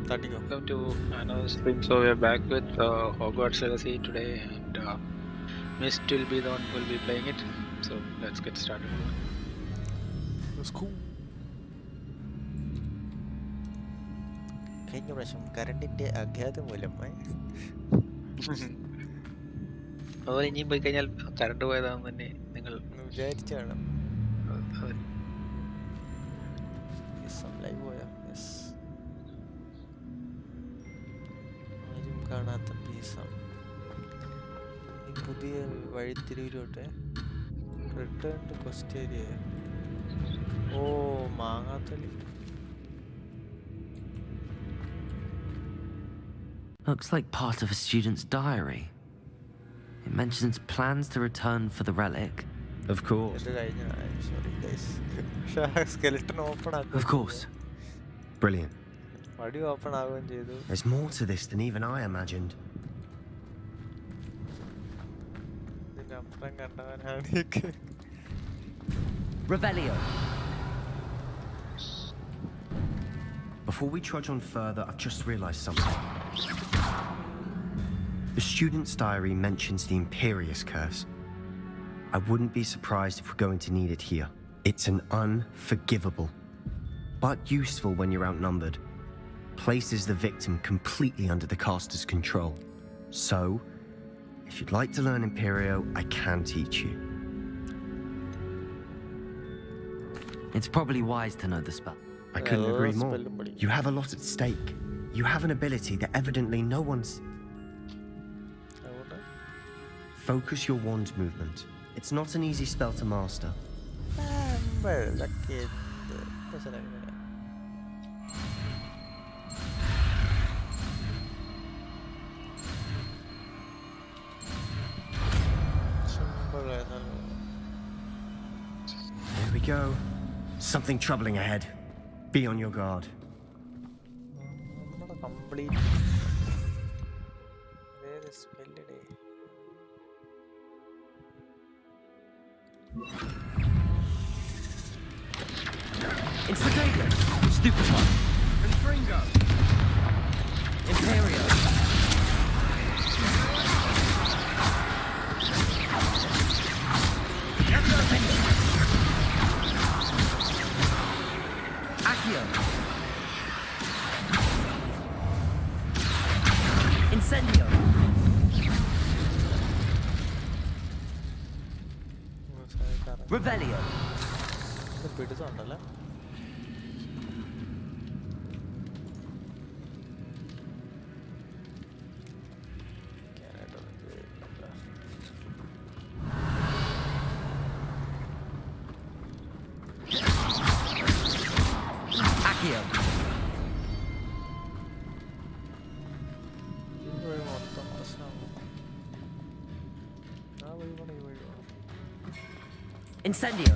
Welcome to another stream. So we are back with Hogwarts Legacy today, and Mist will be the one who will be playing it. So let's get started. That's cool. കഴിഞ്ഞ പ്രാവശ്യം കറണ്ടിന്റെ ആഘാതം മൂലമായി അതുപോലെ ഇനിയും പോയി കഴിഞ്ഞാൽ current പോയതാണെന്ന് തന്നെ നിങ്ങൾ വിചാരിച്ചാണ്. ആരും കാണാത്ത പീസാണ് ഈ പുതിയ വഴിത്തിരിവിലോട്ടെ. റിട്ടേൺ ടു കൊസ്റ്റേരിയ. ഓ മാങ്ങാത്തലി. Looks like part of a student's diary. It mentions plans to return for the relic. Of course. Sorry guys. Skeleton open. Of course. Brilliant. Why do you open ആവുകയും ചെയ്തു? There's more to this than even I imagined. ഇതിനപ്പുറം കണ്ടവനാണ്. Revelio. Before we trudge on further, I've just realized something. The student's diary mentions the Imperious Curse. I wouldn't be surprised if we're going to need it here. It's an unforgivable, but useful when you're outnumbered. Places the victim completely under the caster's control. So, if you'd like to learn Imperio, I can teach you. It's probably wise to know the spell. I couldn't agree more. You have a lot at stake. You have an ability that evidently no one's... Focus your wand movement. It's not an easy spell to master. There we go. Something troubling ahead. Be on your guard. Complete. Instantaglo. Stupefy. Confringo. Imperio. Accio. Incendio. Revelio. Accio. Incendio.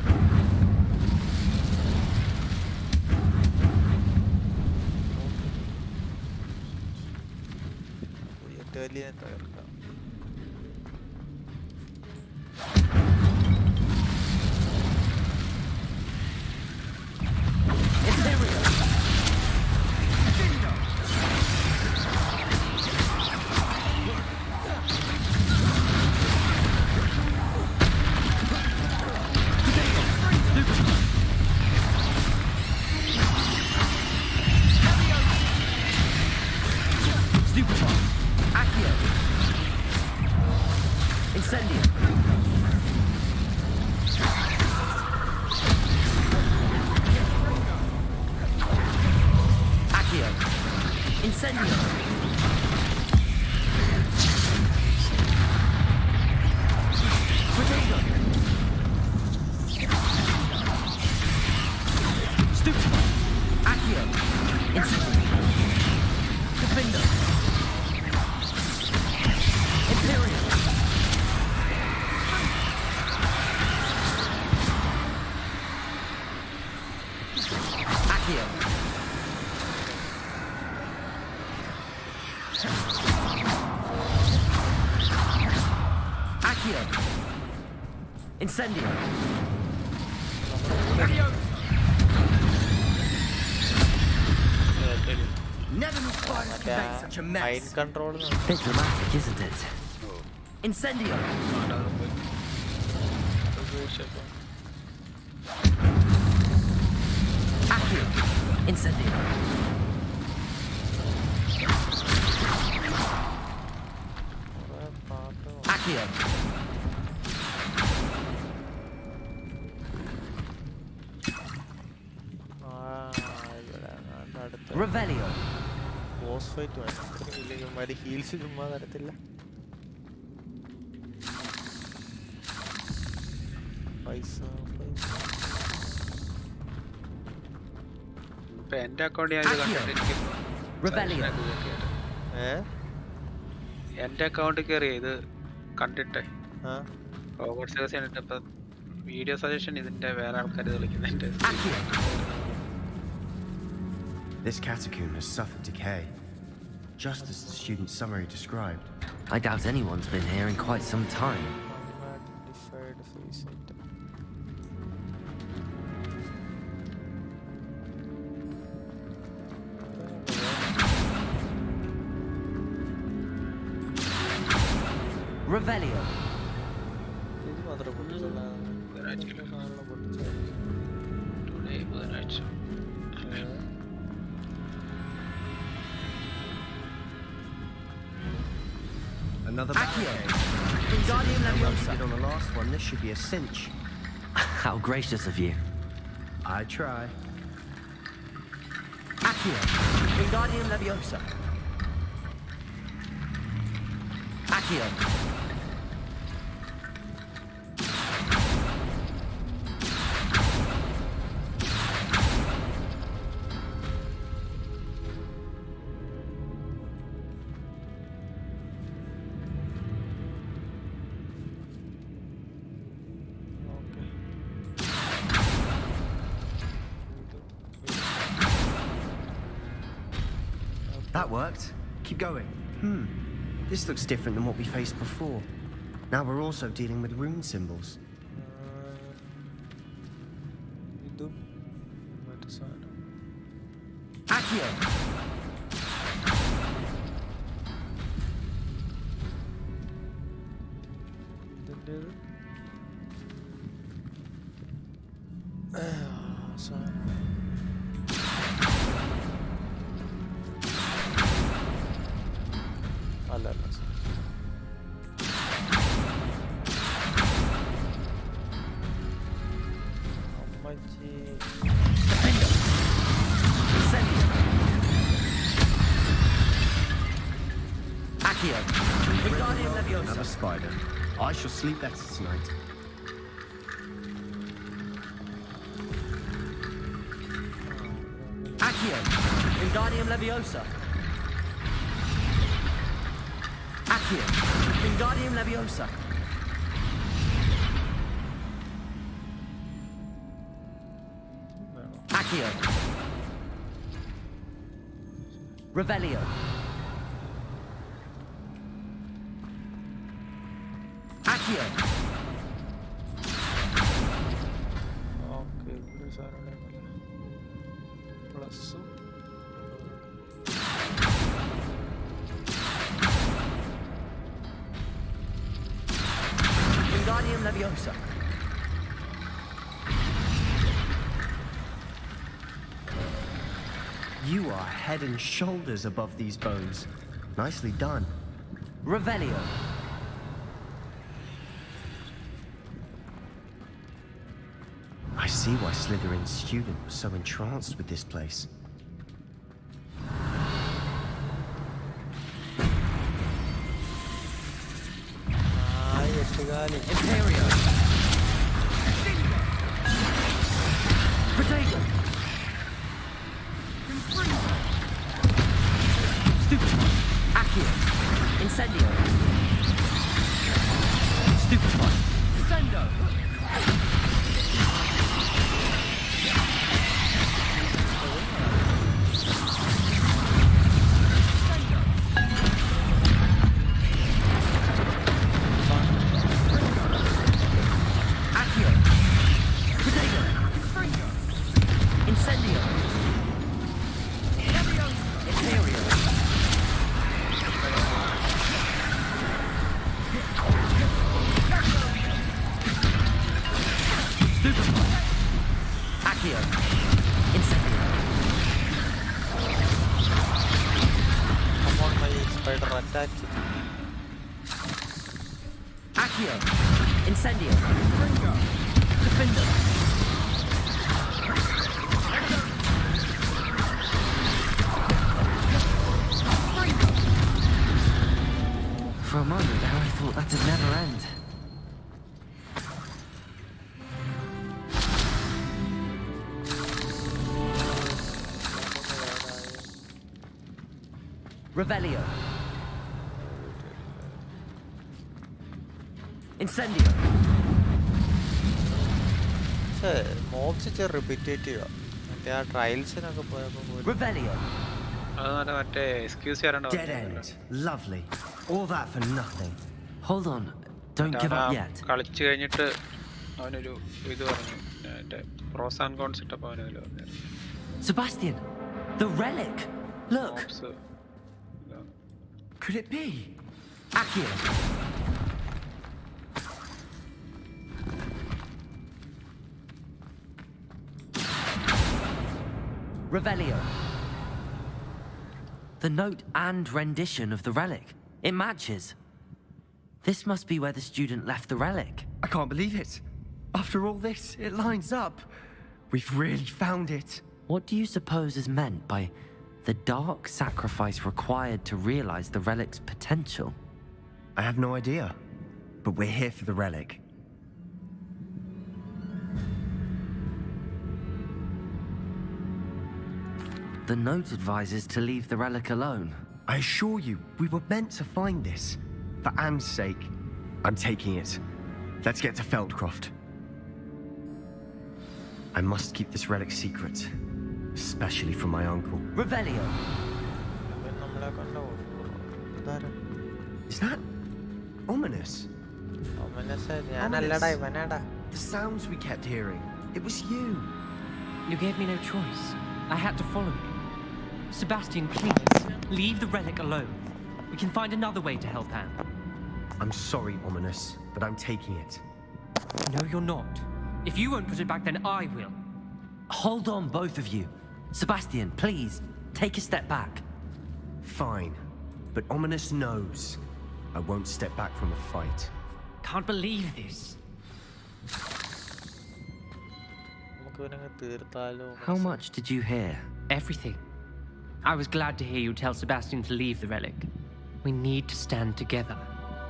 Incendio. Never knew spiders could make such a mind mess. Control Bit dramatic, isn't it? Incendio! Accio! Incendio! Accio! Revelio! Boss fight വേണം ഇല്ലെങ്കിൽ heels ചുമ്മാ തരത്തില്ല. പൈസ ഇപ്പൊ എന്റെ account ഞാൻ ഇത് കണ്ടിട്ട് എനിക്ക് Revelio! എന്റെ അക്കൗണ്ട് കയറി ഇത് കണ്ടിട്ട് ആ ഹോഗ്വാർട്സ് ലെഗസി കണ്ടിട്ട് ഇപ്പൊ വീഡിയോ സജഷൻ ഇതിന്റെ വേറെ ആൾക്കാർ ഇത് വിളിക്കുന്നുണ്ട്. Accio! This catacomb has suffered decay, just as the student's summary described. I doubt anyone's been here in quite some time. unidentified face item. Revelio! ഇത് മാത്രമേ പൊട്ടിച്ചുള്ള Today, ബുധനാഴ്ച. Another Accio! barricade. Wingardium Well, you Leviosa! did on the last one, this should be a cinch. How gracious of you. I try. Accio! Wingardium Leviosa! Accio! That worked. Keep going. This looks different than what we faced before. Now we're also dealing with rune symbols. ഇതും മറ്റു സാധനം Accio! ഇതിൻ്റേത് സാധനം അല്ല അല്ല അമ്മച്ചി Incendio! Accio! Wingardium Leviosa! Another spider. I shall sleep better tonight. Accio! Wingardium Leviosa! Accio! Wingardium Leviosa! വേണോ Accio! Revelio! Accio! Okay ഇവിടെ സാധനം പ്ലസ്സും Wingardium Leviosa! You are head and shoulders above these bones. Nicely done. Revelio! I see why Slytherin's student was so entranced with this place. Ettukali Imperio! Protego! Stupefy! Accio! Incendio! Stupefy! Descendo! Accio! Protego! Incendio! Imperio! Spider attack. Accio! Incendio! Defender! For a moment there I thought that'd never end. Revelio. Incendio. Mobs are repetitive. There are trials in Revelio. Excuse me. Dead end. Lovely. All that for nothing. Hold on. Don't give up yet. കളിച്ചു കഴിഞ്ഞിട്ട് അവനൊരു ഇത് പറഞ്ഞു pros and cons ഇട്ടപ്പോൾ അവനതിൽ പറഞ്ഞു Sebastian! The relic! Look! Could it be? Accio! Revelio. The note and rendition of the relic. It matches. This must be where the student left the relic. I can't believe it. After all this, it lines up. We've really found it. What do you suppose is meant by the dark sacrifice required to realize the relic's potential? I have no idea. But we're here for the relic. The note advises to leave the relic alone. I assure you, we were meant to find this. For Anne's sake, I'm taking it. Let's get to Feldcroft. I must keep this relic secret, especially from my uncle. Revelio. Is that ominous? The sounds we kept hearing. It was you. You gave me no choice. I had to follow you. Sebastian, please, leave the relic alone. We can find another way to help Anne. I'm sorry, Ominous, but I'm taking it. No, you're not. If you won't put it back, then I will. Hold on, both of you. Sebastian, please, take a step back. Fine, but Ominous knows I won't step back from a fight. Can't believe this. How much did you hear? Everything. I was glad to hear you tell Sebastian to leave the relic. We need to stand together.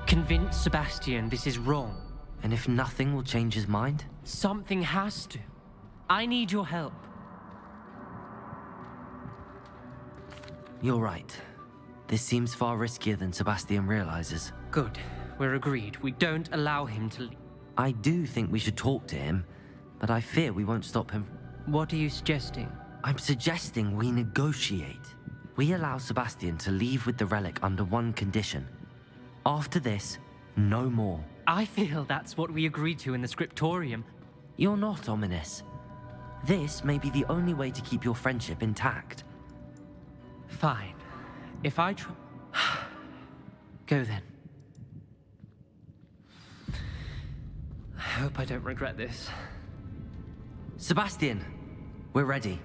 Convince Sebastian this is wrong. And if nothing will change his mind? Something has to. I need your help. You're right. This seems far riskier than Sebastian realizes. Good. We're agreed. We don't allow him to leave. I do think we should talk to him, but I fear we won't stop him. What are you suggesting? I'm suggesting we negotiate. We allow Sebastian to leave with the relic under one condition. After this, no more. I feel that's what we agreed to in the scriptorium. You're not ominous. This may be the only way to keep your friendship intact. Fine. If I try... Go then. I hope I don't regret this. Sebastian, we're ready.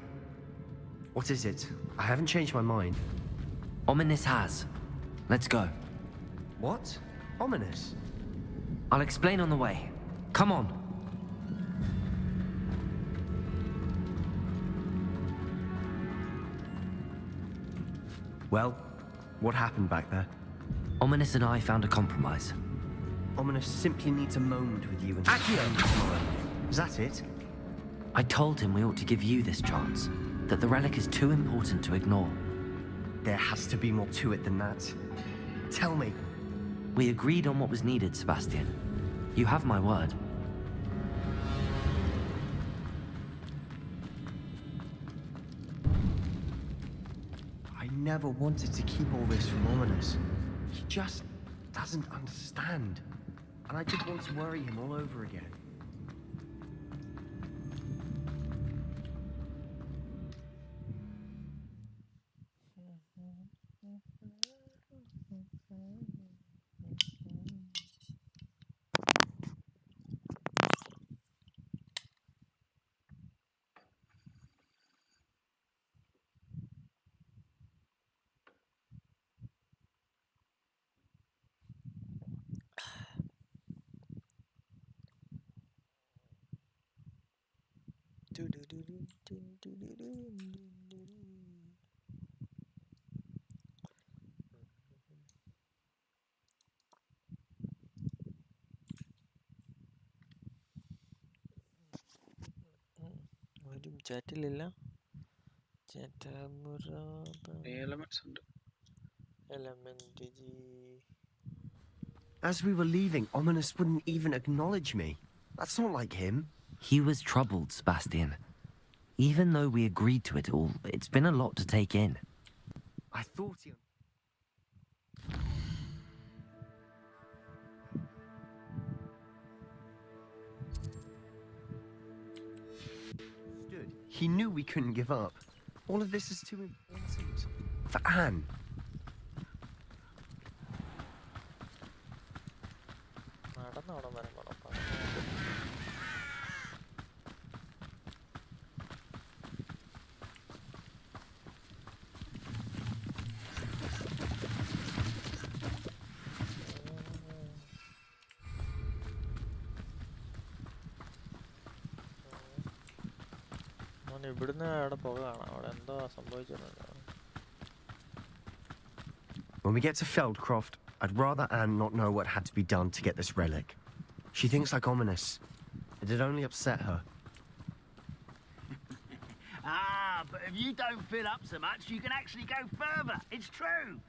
What is it? I haven't changed my mind. Ominous has. Let's go. What? Ominous? I'll explain on the way. Come on. Well, what happened back there? Ominous and I found a compromise. Ominous simply needs a moment with you and... Accio! Is that it? I told him we ought to give you this chance. That the relic is too important to ignore. There has to be more to it than that. Tell me. We agreed on what was needed, Sebastian. You have my word. I never wanted to keep all this from Ominous. He just doesn't understand. And I didn't want to worry him all over again. ചാറ്റിലില്ല Elements ഉണ്ട്. Element G. As we were leaving, Ominous wouldn't even acknowledge me. That's not like him. He was troubled, Sebastian. Even though we agreed to it all, it's been a lot to take in. I thought he... He knew we couldn't give up. All of this is too important. For Anne. When we get to Feldcroft, I'd rather Anne not know what had to be done to get this relic. She thinks like Ominous. It'd only upset her. But if you don't fill up so much, you can actually go further. It's true.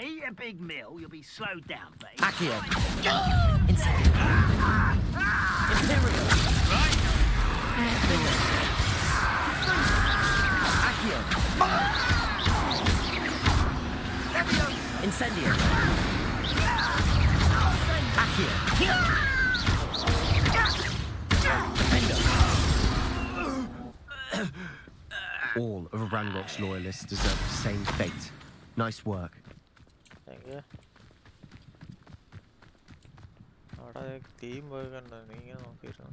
Eat a big meal, you'll be slowed down, babe. Accio! Incendio! Imperial! Right? Accio! Incendio! Accio! All of Ranrock's loyalists deserve the same fate. Nice work. Thank you. അവിടെ theme പോയി കണ്ടോ നീ ഇങ്ങനെ നോക്കിയിരുന്നു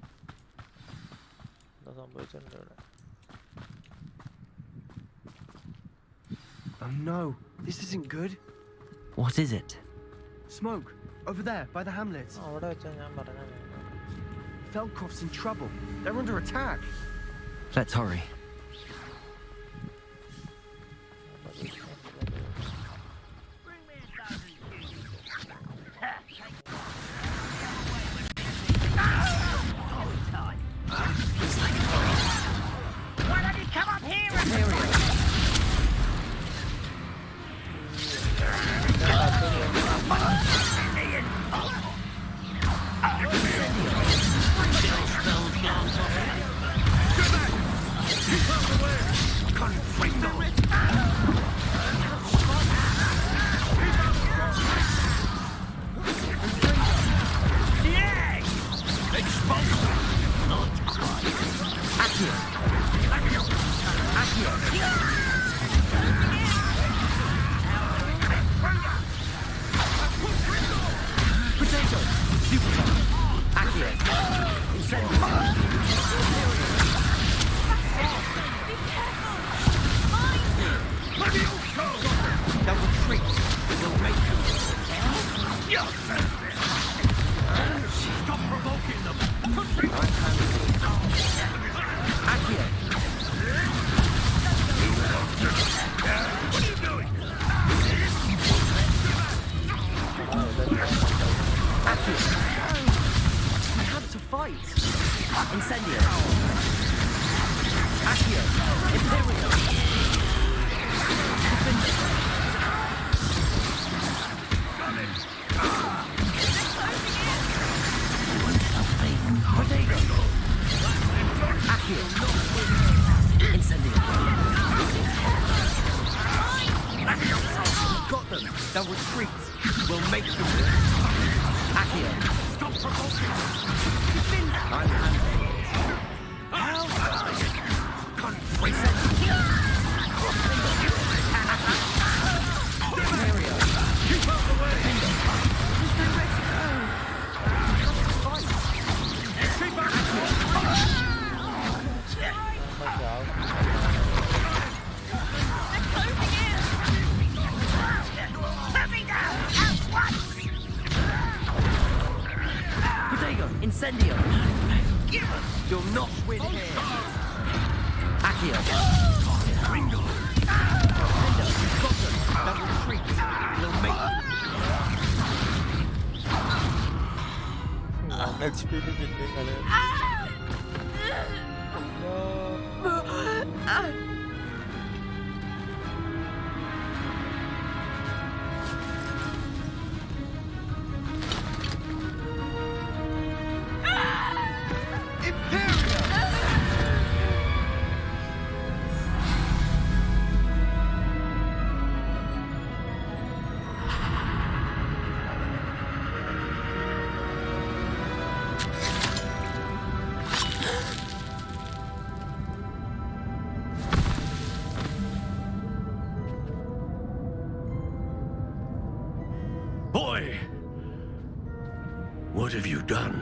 എന്താ സംഭവിച്ചിട്ടുണ്ട് ഇവിടെ Oh no, this isn't good. What is it? Smoke, over there, by the hamlet. അവിടെ വെച്ചാൽ ഞാൻ പറഞ്ഞത് Feldcroft's in trouble. They're under attack. Let's hurry. Incendio! You'll not win here. HP പിന്നെയും കളയാം. Boy! What have you done?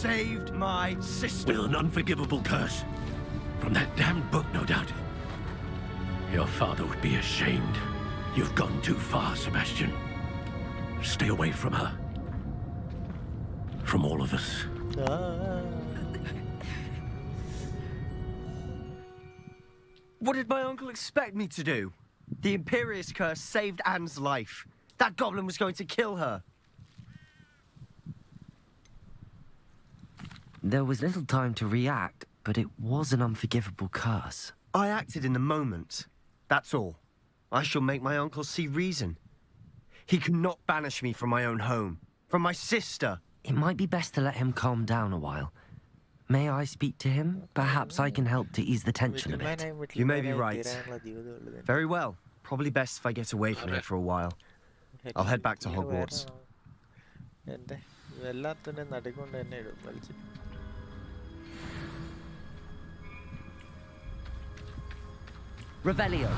Saved my sister. With an unforgivable curse. From that damned book, no doubt. Your father would be ashamed. You've gone too far, Sebastian. Stay away from her. From all of us. What did my uncle expect me to do? The Imperious curse saved Anne's life. That goblin was going to kill her. There was little time to react, but it was an unforgivable curse. I acted in the moment. That's all. I shall make my uncle see reason. He cannot banish me from my own home, from my sister. It might be best to let him calm down a while. May I speak to him? Perhaps I can help to ease the tension a bit. You may be right. Very well. Probably best if I get away from here for a while. I'll head back to Hogwarts. Revelio.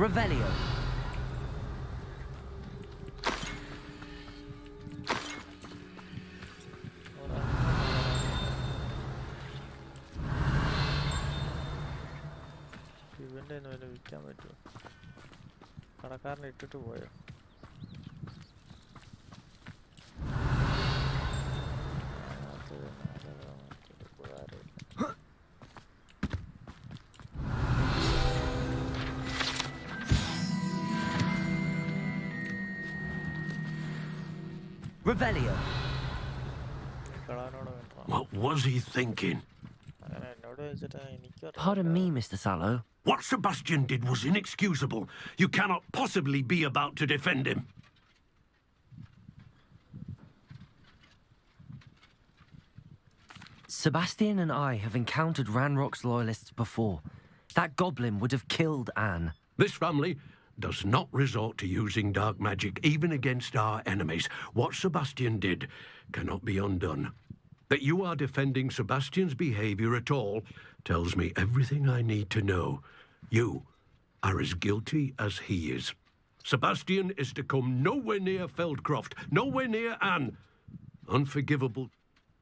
Revelio. ഇവൻ്റെ വല്ല വിൽക്കാൻ പറ്റുമോ? കടക്കാരനെ ഇട്ടിട്ട് പോയോ? Revelio. What was he thinking? Pardon me, Mr. Sallow. What Sebastian did was inexcusable. You cannot possibly be about to defend him. Sebastian and I have encountered Ranrock's loyalists before. That goblin would have killed Anne. This family does not resort to using dark magic even against our enemies. What Sebastian did cannot be undone. That you are defending Sebastian's behavior at all tells me everything I need to know. You are as guilty as he is. Sebastian is to come nowhere near Feldcroft, nowhere near Anne. Unforgivable.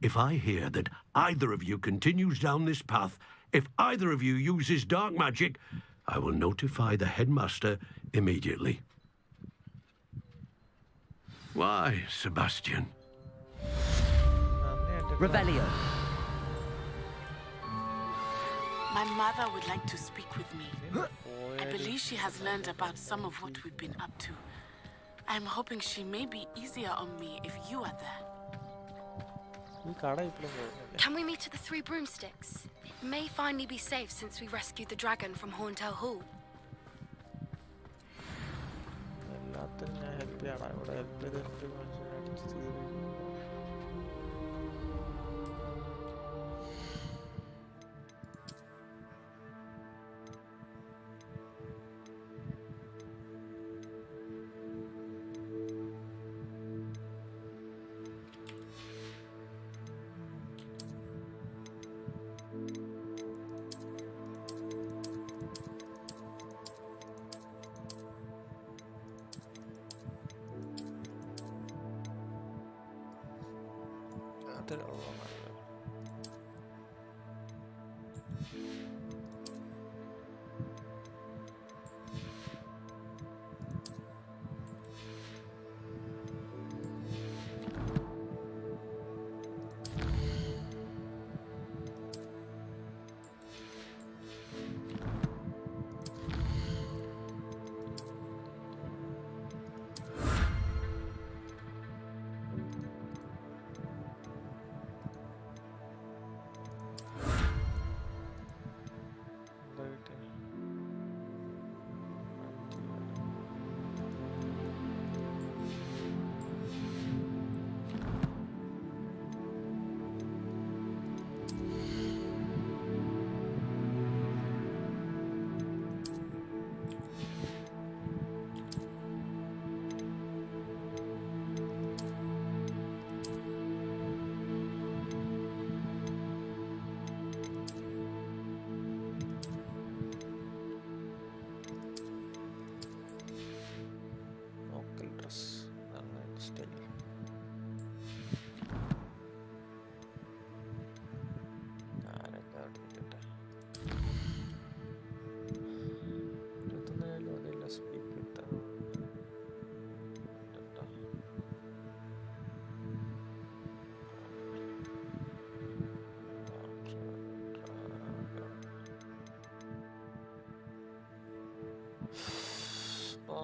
If I hear that either of you continues down this path, if either of you uses dark magic, I will notify the headmaster immediately. Why, Sebastian? Revelio. My mother would like to speak with me. I believe she has learned about some of what we've been up to. I'm hoping she may be easier on me if you are there. Can we meet at the Three Broomsticks? It may finally be safe since we rescued the dragon from Horntail Hall.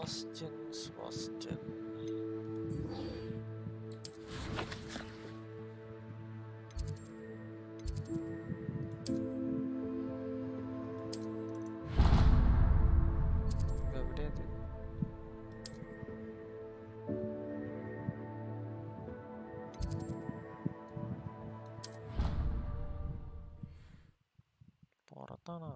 Sebastian. പുറത്താണ്.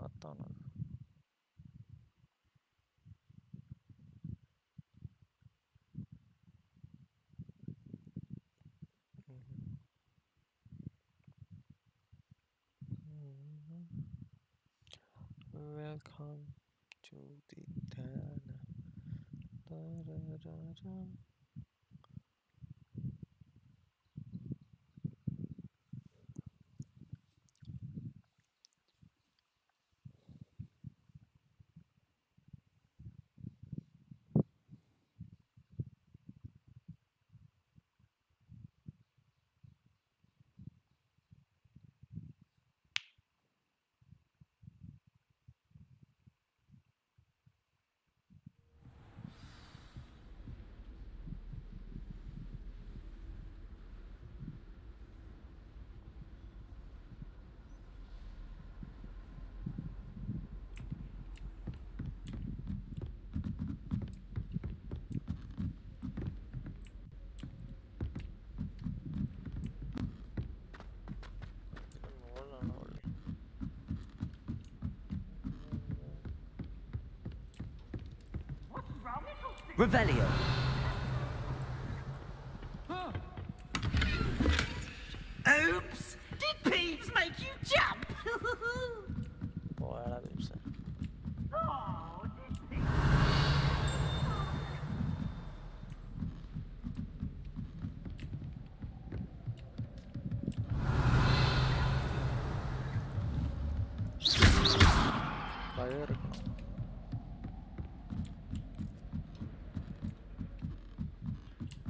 Welcome to the Dana. Revelio. Oops! Did Peeves make you jump? പോയാടാ Peeves. Oh, did Peeves? പഴയെടുക്കണം.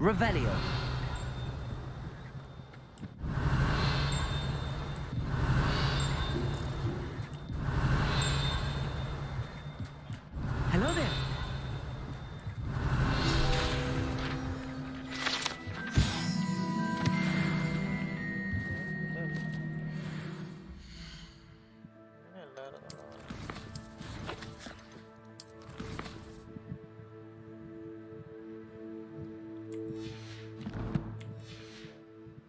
Revelio. Hello there.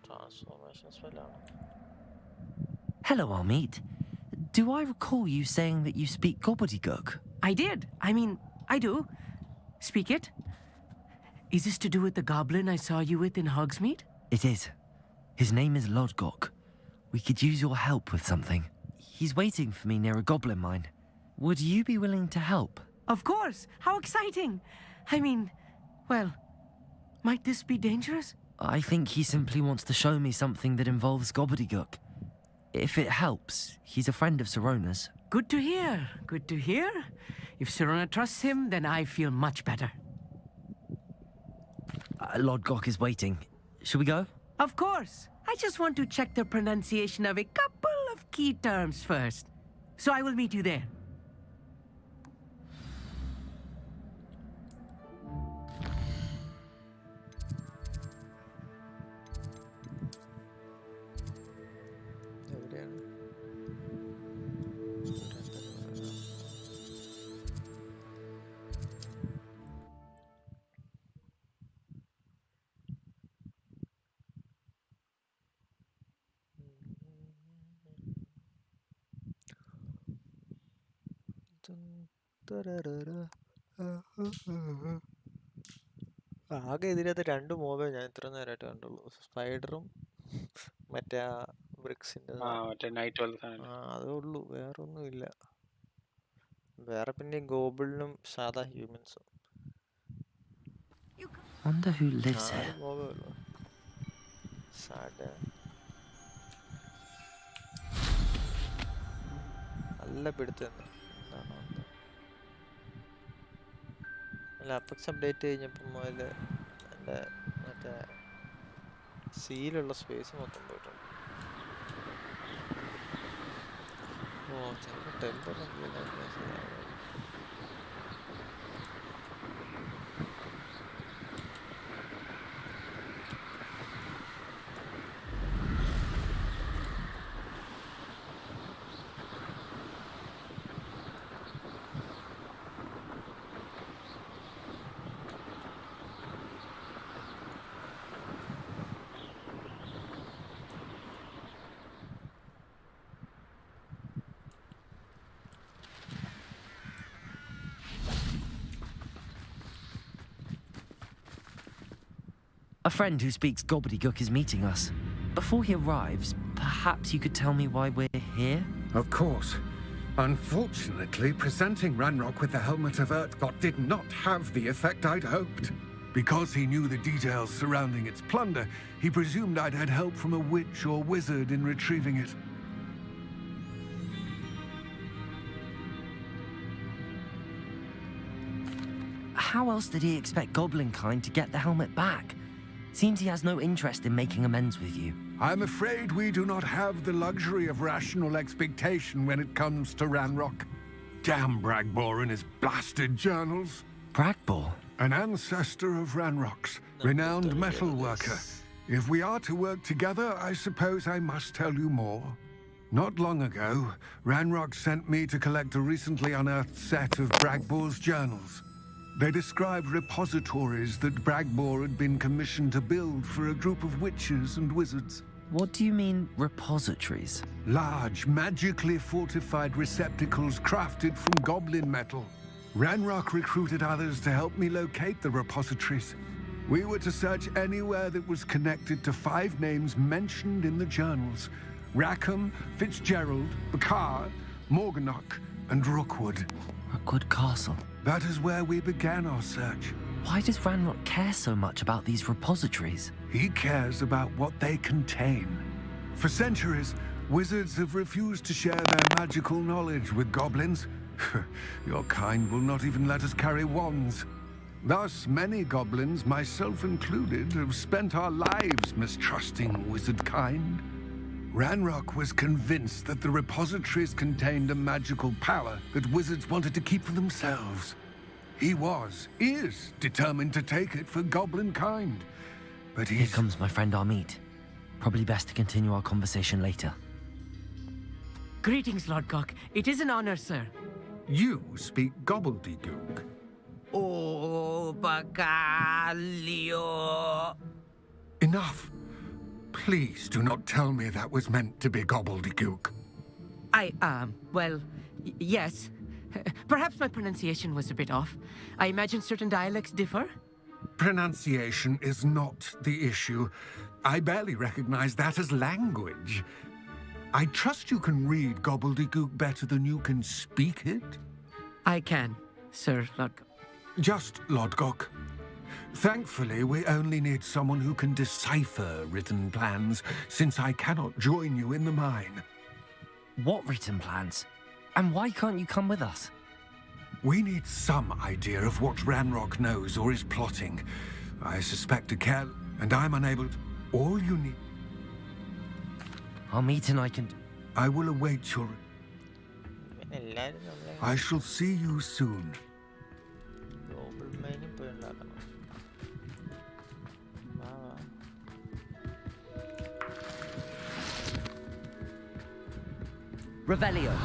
Transformation spellആണ്. Hello, Armeet. Do I recall you saying that you speak gobbledygook? I did. I mean, I do. Speak it. Is this to do with the goblin I saw you with in Hogsmeade? It is. His name is Lodgok. We could use your help with something. He's waiting for me near a goblin mine. Would you be willing to help? Of course. How exciting. I mean, well, might this be dangerous? I think he simply wants to show me something that involves gobbledygook. If it helps, he's a friend of Sirona's. Good to hear. Good to hear. If Sirona trusts him, then I feel much better. Lodgok is waiting. Shall we go? Of course. I just want to check the pronunciation of a couple of key terms first. So I will meet you there. എവിടെയാണ്? ആകെ ഇതിനകത്ത് 2 മോബേ ഞാൻ ഇത്ര നേരമായിട്ട് കണ്ടുള്ളൂ. സ്പൈഡറും മറ്റേ ആ ബ്രിക്സിന്റെ മറ്റേ നൈറ്റ് പോലത്തെ അതേ ഉള്ളൂ, വേറെ ഒന്നും ഇല്ല. വേറെ പിന്നെ ഗോബിളിനും സാധാ ഹ്യൂമൻസും. Wonder who lives here. മോബേ ഉള്ളൂ. സാഡ് നല്ല പിടുത്തം. എന്താണോ എന്താ അല്ല, അപ്പെക്സ് അപ്ഡേറ്റ് കഴിഞ്ഞപ്പം മുതൽ എൻ്റെ മറ്റേ സീലുള്ള സ്പേസ് മൊത്തം പോയിട്ടുണ്ട്. ചിലപ്പോൾ temper A friend who speaks gobbledygook is meeting us. Before he arrives, perhaps you could tell me why we're here? Of course. Unfortunately, presenting Ranrock with the Helmet of Urtkot did not have the effect I'd hoped. Because he knew the details surrounding its plunder, he presumed I'd had help from a witch or wizard in retrieving it. How else did he expect Goblinkind to get the helmet back? Seems he has no interest in making amends with you. I'm afraid we do not have the luxury of rational expectation when it comes to Ranrock. Damn Bragbor and his blasted journals. Bragbor? An ancestor of Ranrock's, renowned metal worker. If we are to work together, I suppose I must tell you more. Not long ago, Ranrock sent me to collect a recently unearthed set of Bragbor's journals. They described repositories that Bragbor had been commissioned to build for a group of witches and wizards. What do you mean, repositories? Large, magically fortified receptacles crafted from goblin metal. Ranrock recruited others to help me locate the repositories. We were to search anywhere that was connected to 5 names mentioned in the journals: Rackham, Fitzgerald, Bakar, Morganach, and Rookwood. Rookwood Castle. That is where we began our search. Why does Ranrock care so much about these repositories? He cares about what they contain. For centuries, wizards have refused to share their magical knowledge with goblins. Your kind will not even let us carry wands. Thus, many goblins, myself included, have spent our lives mistrusting wizard kind. Ranrock was convinced that the repositories contained a magical power that wizards wanted to keep for themselves. He is determined to take it for goblin kind. But Here comes my friend Amit. Probably best to continue our conversation later. Greetings, Lord Cock. It is an honor, sir. You speak gobbledygook. Oh, Bacalio. Enough. Please do not tell me that was meant to be gobbledygook. Well, yes. Perhaps my pronunciation was a bit off. I imagine certain dialects differ. Pronunciation is not the issue. I barely recognize that as language. I trust you can read gobbledygook better than you can speak it? I can, Sir Lodgok. Just Lodgok. Thankfully, we only need someone who can decipher written plans, since I cannot join you in the mine. What written plans? And why can't you come with us? We need some idea of what Ranrock knows or is plotting. I suspect a Kel, and I'm unable to... All you need... I'll meet and I can... I will await your... I shall see you soon. Revelio.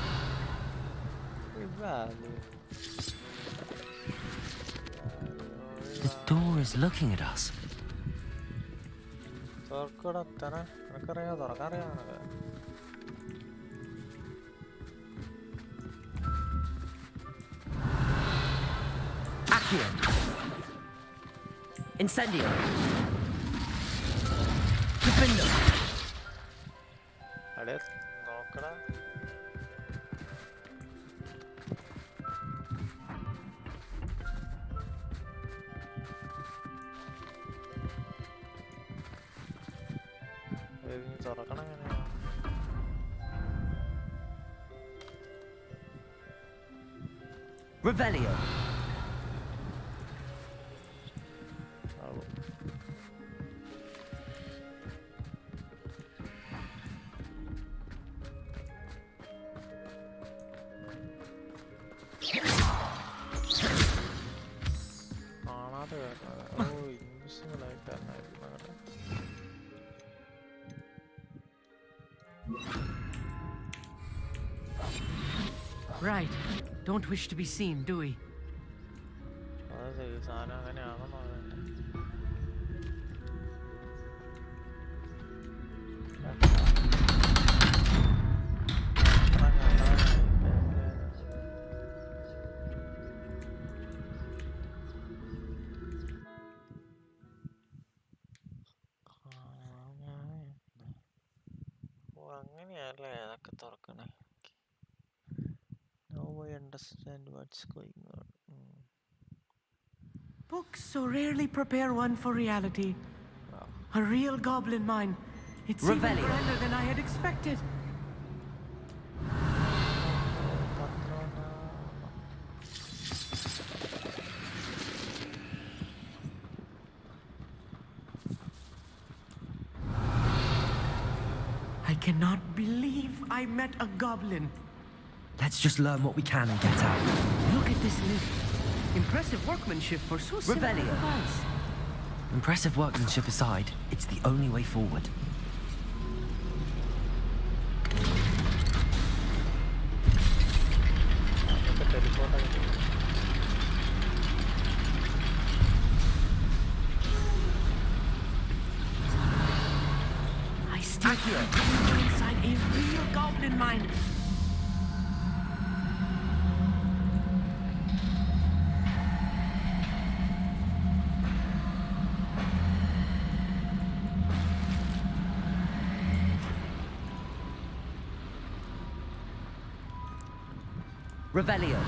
The door is looking at us. Accio. Incendio. Defender. Revelio. Right. Don't wish to be seen, do we? അങ്ങനെയല്ലേ അതൊക്കെ തുറക്കണേ. Now I understand what's going on. Books so rarely prepare one for reality. A real goblin mine. It's even grander than I had expected. I cannot believe I met a goblin. Let's just learn what we can and get out. Look at this lift. Impressive workmanship for so simple a device. Impressive workmanship aside, it's the only way forward. I still feel inside a real goblin mine. Revelio.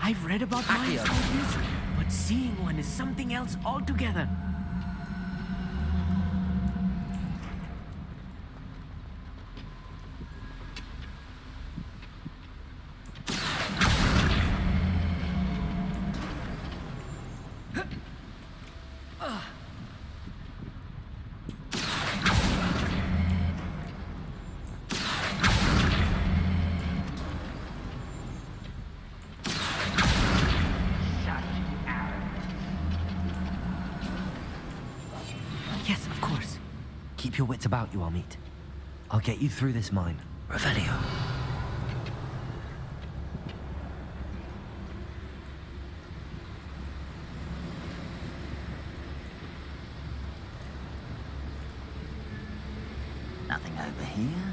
I've read about mines like this, but seeing one is something else altogether. Yes, of course. Keep your wits about you, Amit. I'll get you through this mine. Revelio. Nothing over here.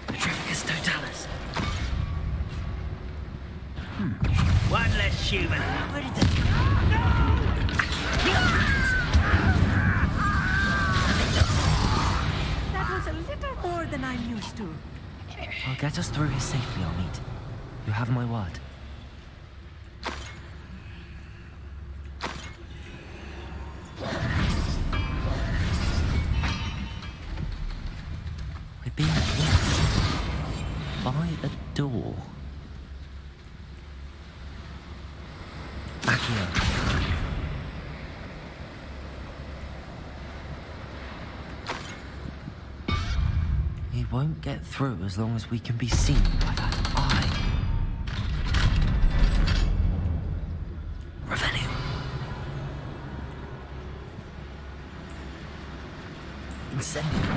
Petrificus totalis. One less human. Where did they go? That was a little more than I'm used to. I'll get us through here safely, Amit. You have my word. We're being watched by a door. Accio. He won't get through as long as we can be seen by that eye. Revelio. Incendio.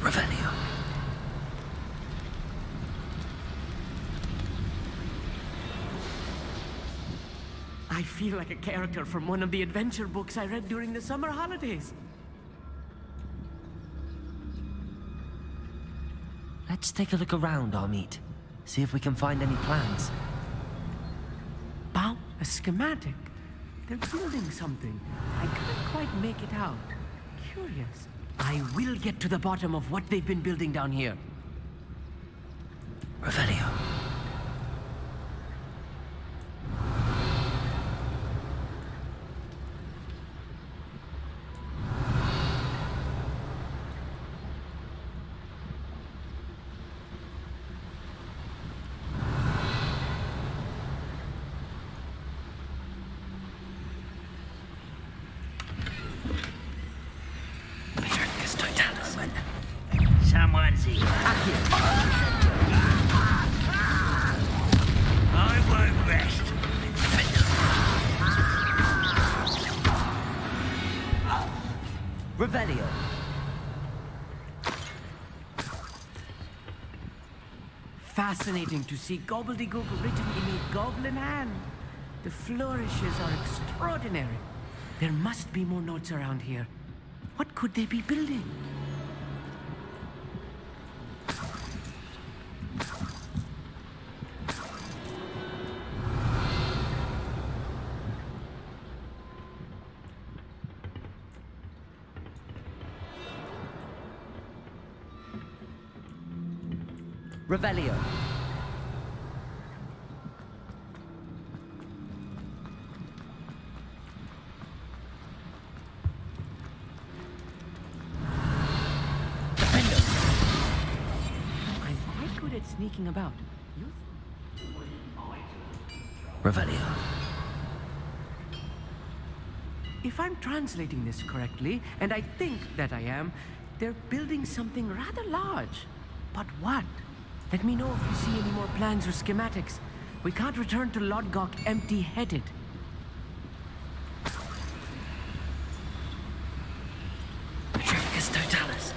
Revelio. I feel like a character from one of the adventure books I read during the summer holidays. Let's take a look around, Amit. See if we can find any plans. Wow, a schematic. They're building something. I can't quite make it out. Curious. I will get to the bottom of what they've been building down here. Revelio. Someone's here. I won't rest. Revelio. Fascinating to see gobbledygook written in a goblin hand. The flourishes are extraordinary. There must be more notes around here. What could they be building? Revelio. I'm quite good at sneaking about. Revelio. If I'm translating this correctly, and I think that I am, they're building something rather large. But what? Let me know if you see any more plans or schematics. We can't return to Lodgok empty-headed. Petrificus Totalis.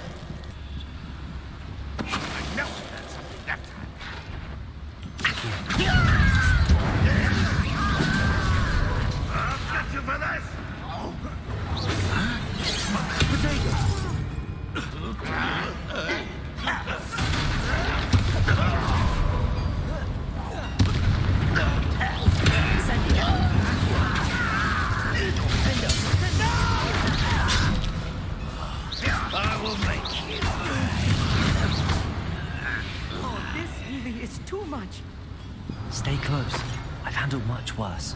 I know that's something that time. I'll get you for this! I will make you. Oh, this really is too much. Stay close. I've handled much worse.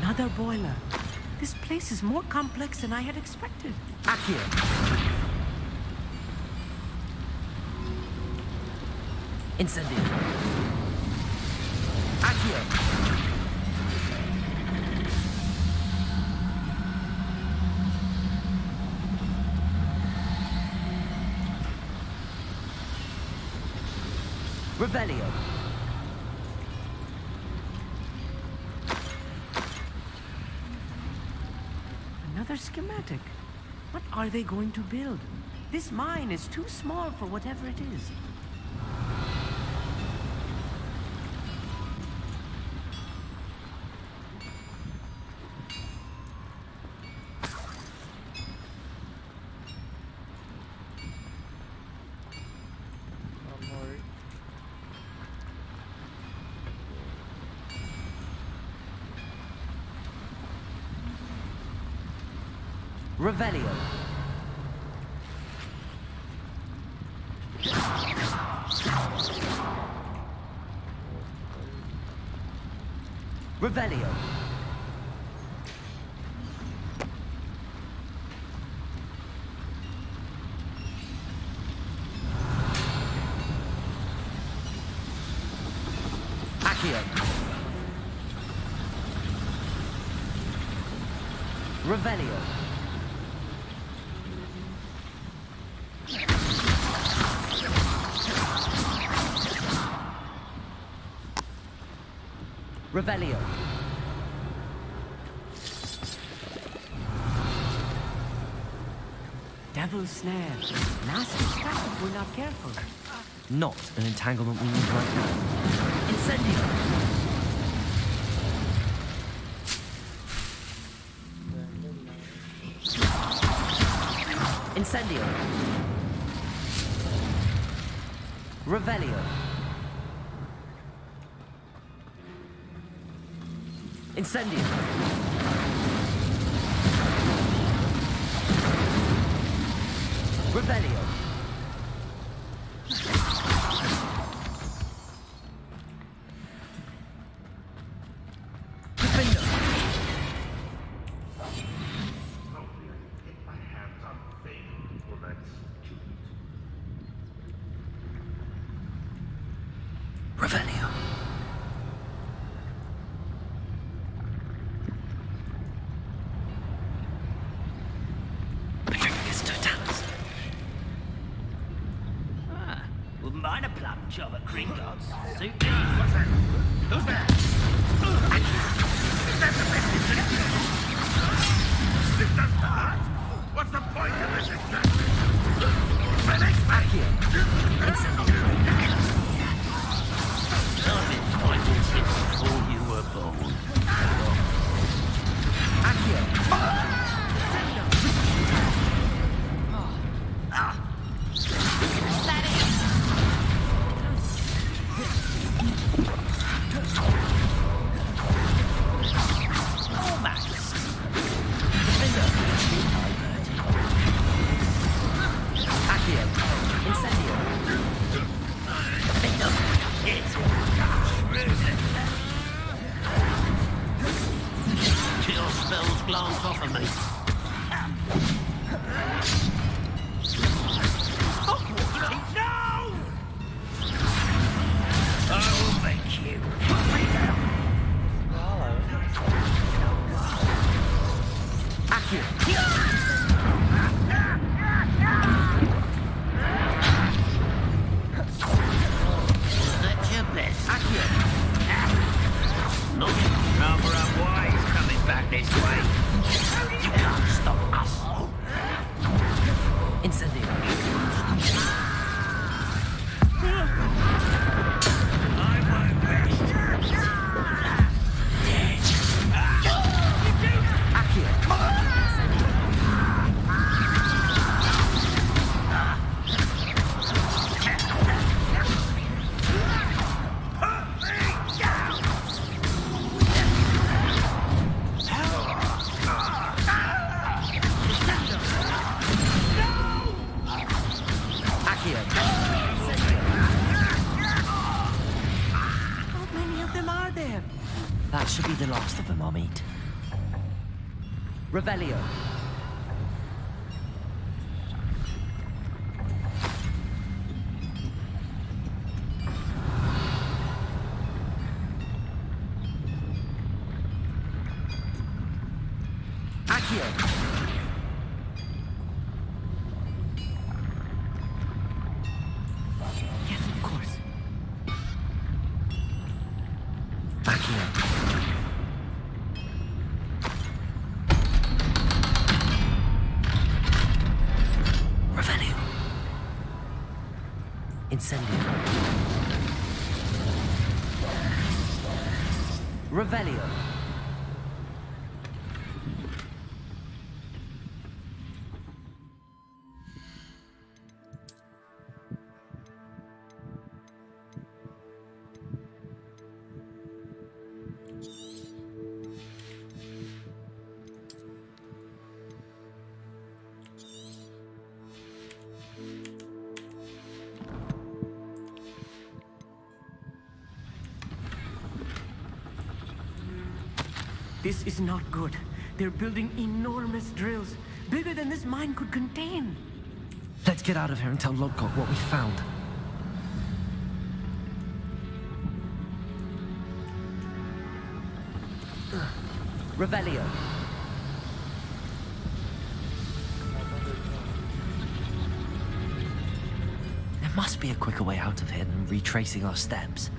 Another boiler. This place is more complex than I had expected. Accio. Incendio. Accio. Revelio. Another schematic. What are they going to build? This mine is too small for whatever it is. Revelio. Revelio. Accio. Revelio. Revelio. Devil's snare. Nasty stuff if we're not careful. Not an entanglement we need right now. Incendio. Incendio. Revelio. Incendio. Revelio. Defender. Revelio. Petrificus Totalis. Wouldn't mind a plum job at Gringotts. Suit me. What's that? Who's there? That's the best you can do. This doesn't hurt. What's the point of this exactly? Felix, back here. I've been fighting since before you were born. Accio. That should be the last of them, Amit. Revelio. Accio. Yes, of course. Accio. Revelio. Incendio. Revelio. This is not good. They're building enormous drills, bigger than this mine could contain. Let's get out of here and tell Lodgok what we found. Revelio. There must be a quicker way out of here than retracing our steps.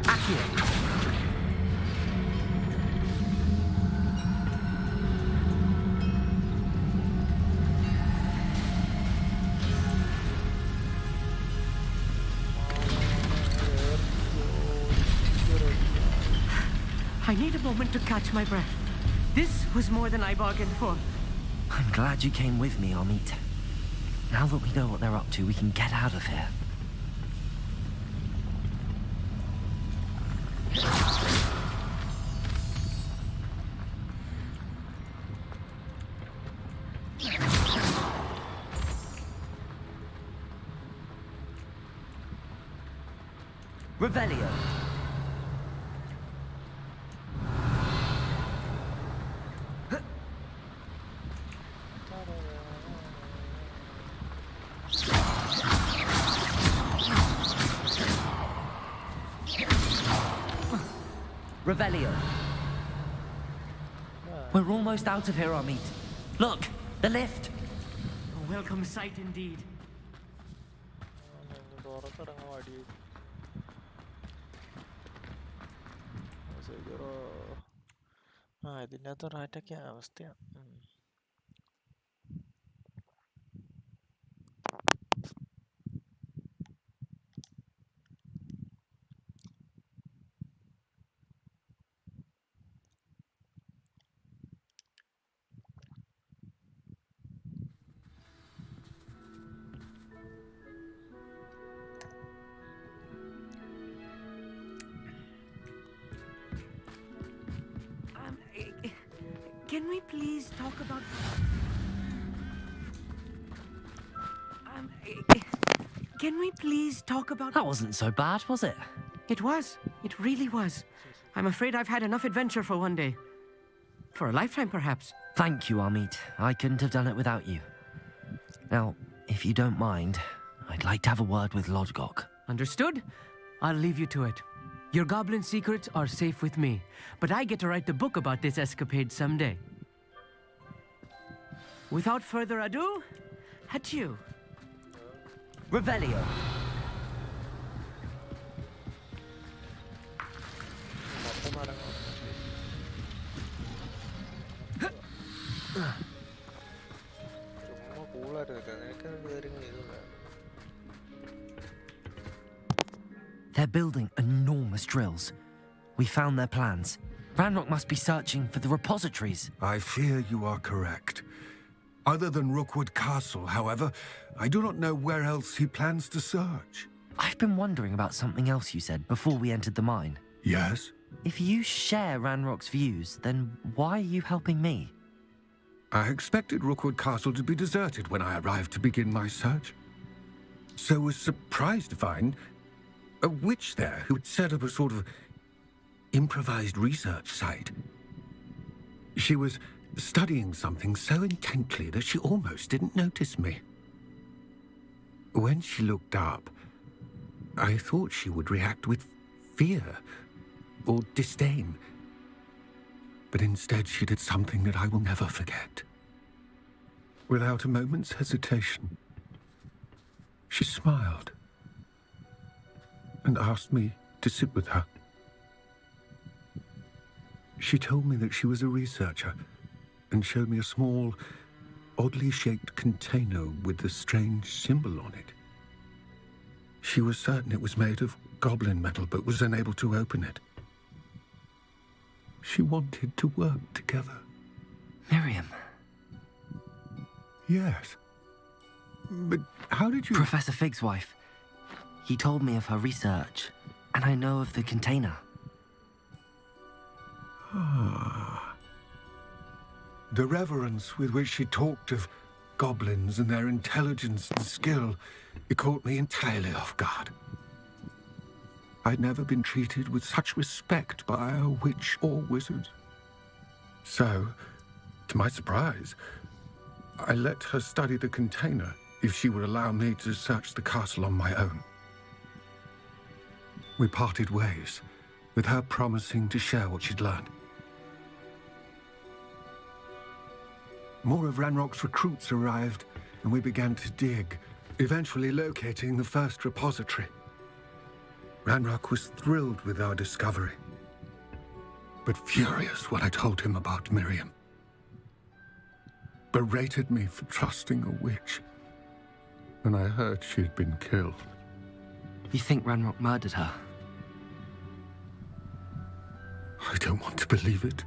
Accio. I need a moment to catch my breath. This was more than I bargained for. I'm glad you came with me, Amit. Now that we know what they're up to, we can get out of here. Revelio. Revelio. We're almost out of here, Amit. Look, the lift. A welcome sight indeed. ഇതിനകത്ത് റൈറ്റൊക്കെ അവസ്ഥയാണ്. Can we please talk about... Can we please talk about... That wasn't so bad, was it? It was. It really was. I'm afraid I've had enough adventure for one day. For a lifetime, perhaps. Thank you, Amit. I couldn't have done it without you. Now, if you don't mind, I'd like to have a word with Lodgok. Understood? I'll leave you to it. Your goblin secrets are safe with me, but I get to write the book about this escapade someday. Without further ado, adieu. Revelio. They're building enormous drills. We found their plans. Ranrock must be searching for the repositories. I fear you are correct. Other than Rookwood Castle, however, I do not know where else he plans to search. I've been wondering about something else you said before we entered the mine. Yes? If you share Ranrock's views, then why are you helping me? I expected Rookwood Castle to be deserted when I arrived to begin my search. So was surprised to find a witch there who had set up a sort of improvised research site. She was studying something so intently that she almost didn't notice me. When she looked up, I thought she would react with fear or disdain. But instead she did something that I will never forget. Without a moment's hesitation, she smiled and asked me to sit with her. She told me that she was a researcher and showed me a small, oddly shaped container with a strange symbol on it. She was certain it was made of goblin metal, but was unable to open it. She wanted to work together. Miriam. Yes. But how did you... Professor Fig's wife. He told me of her research, and I know of the container. Ah. The reverence with which she talked of goblins and their intelligence and skill, it caught me entirely off guard. I'd never been treated with such respect by a witch or wizard. So, to my surprise, I let her study the container if she would allow me to search the castle on my own. We parted ways, with her promising to share what she'd learned. More of Ranrock's recruits arrived, and we began to dig, eventually locating the first repository. Ranrock was thrilled with our discovery, but furious when I told him about Miriam. Berated me for trusting a witch, and I heard she had been killed. You think Ranrock murdered her? I don't want to believe it,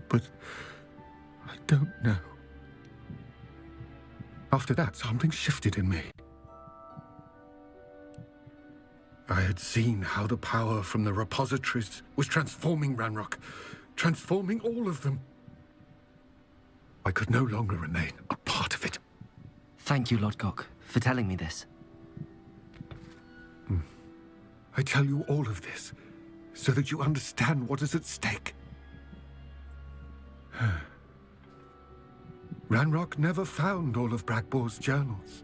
but I don't know. After that, something shifted in me. I had seen how the power from the repositories was transforming Ranrock, transforming all of them. I could no longer remain a part of it. Thank you, Lodgok, for telling me this. I tell you all of this so that you understand what is at stake. Ranrock never found all of Bragbor's journals,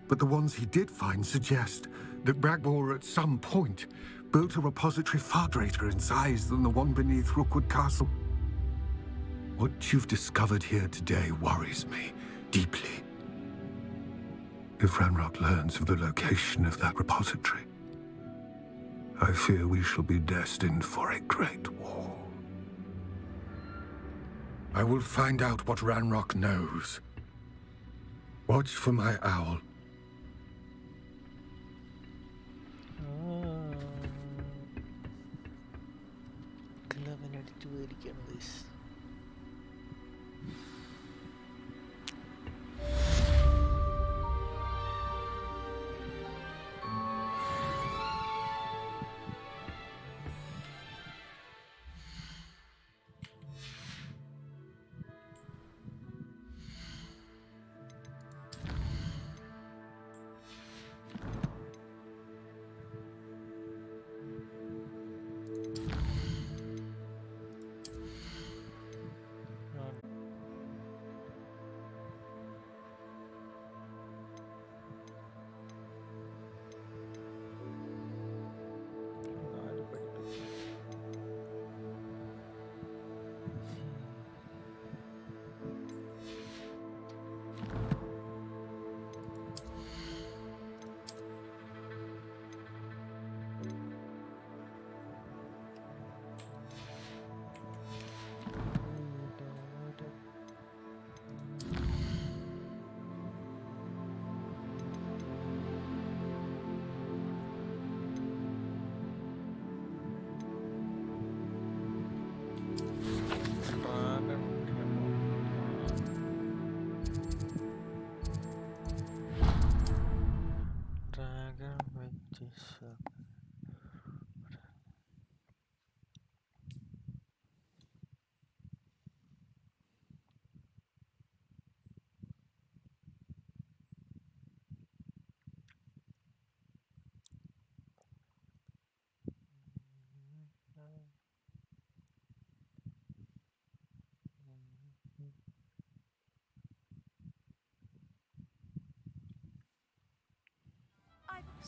but the ones he did find suggest that Bragbor at some point built a repository far greater in size than the one beneath Rookwood Castle. What you've discovered here today worries me deeply. If Ranrock learns of the location of that repository, I fear we shall be destined for a great war. I will find out what Ranrock knows. Watch for my owl.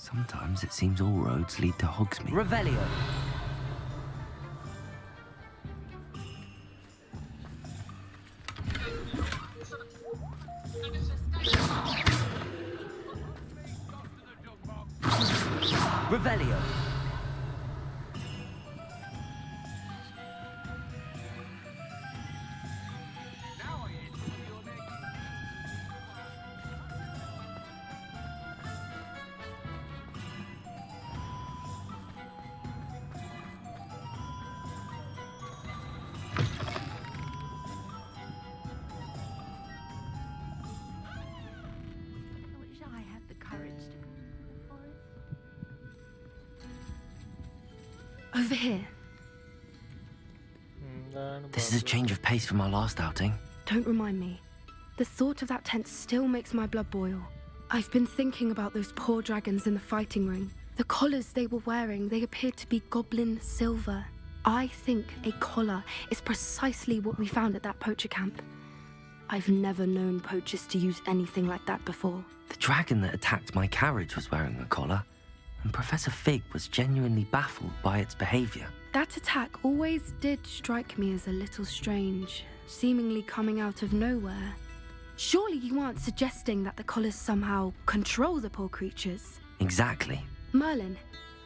Sometimes it seems all roads lead to Hogsmeade. Revelio. Revelio. Over here. This is a change of pace from our last outing. Don't remind me. The thought of that tent still makes my blood boil. I've been thinking about those poor dragons in the fighting ring. The collars they were wearing, they appeared to be goblin silver. I think a collar is precisely what we found at that poacher camp. I've never known poachers to use anything like that before. The dragon that attacked my carriage was wearing a collar, and Professor Fig was genuinely baffled by its behavior. That attack always did strike me as a little strange, seemingly coming out of nowhere. Surely you aren't suggesting that the collars somehow control the poor creatures? Exactly. Merlin,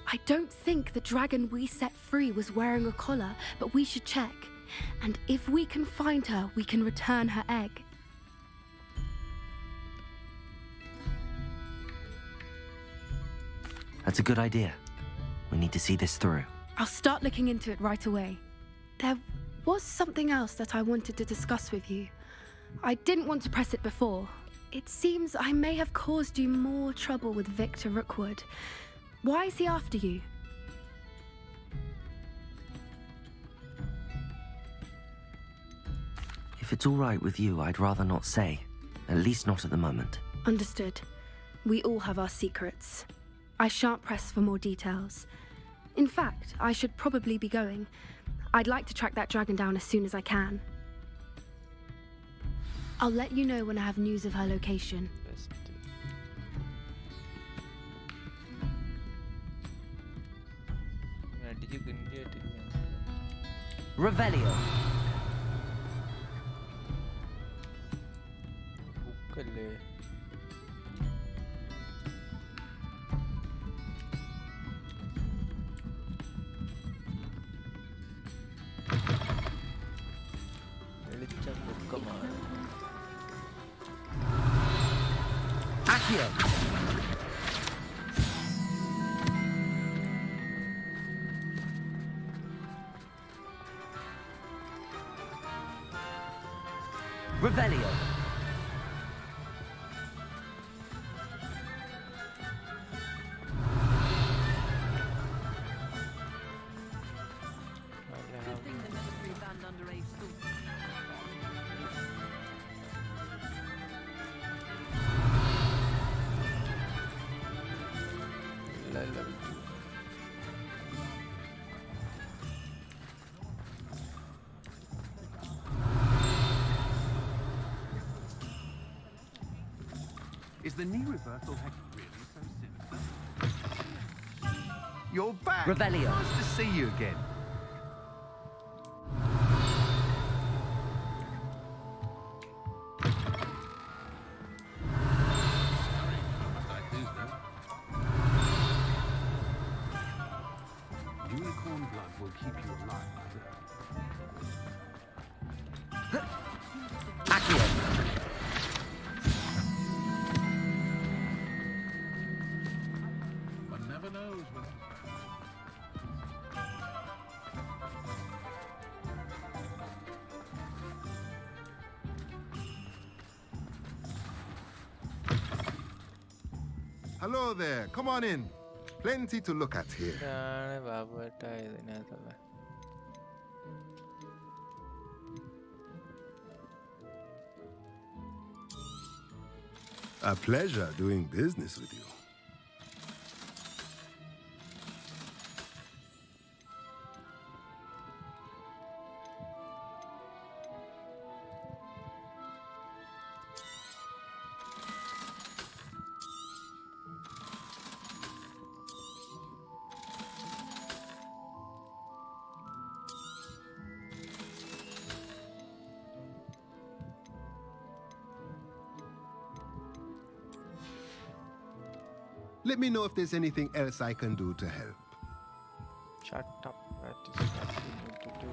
I don't think the dragon we set free was wearing a collar, but we should check. And if we can find her, we can return her egg. That's a good idea. We need to see this through. I'll start looking into it right away. There was something else that I wanted to discuss with you. I didn't want to press it before. It seems I may have caused you more trouble with Victor Rookwood. Why is he after you? If it's all right with you, I'd rather not say. At least not at the moment. Understood. We all have our secrets. I shan't press for more details. In fact, I should probably be going. I'd like to track that dragon down as soon as I can. I'll let you know when I have news of her location. Revelio. Accio. Revelio. Is the knee reversal hex really so sinister? You're back! Revelio. Nice to see you again. Unicorn blood will keep you alive. Accio. One never knows when... Hello there, come on in. Plenty to look at here. A pleasure doing business with you. Let me know if there's anything else I can do to help. Shut up. That is what we need to do.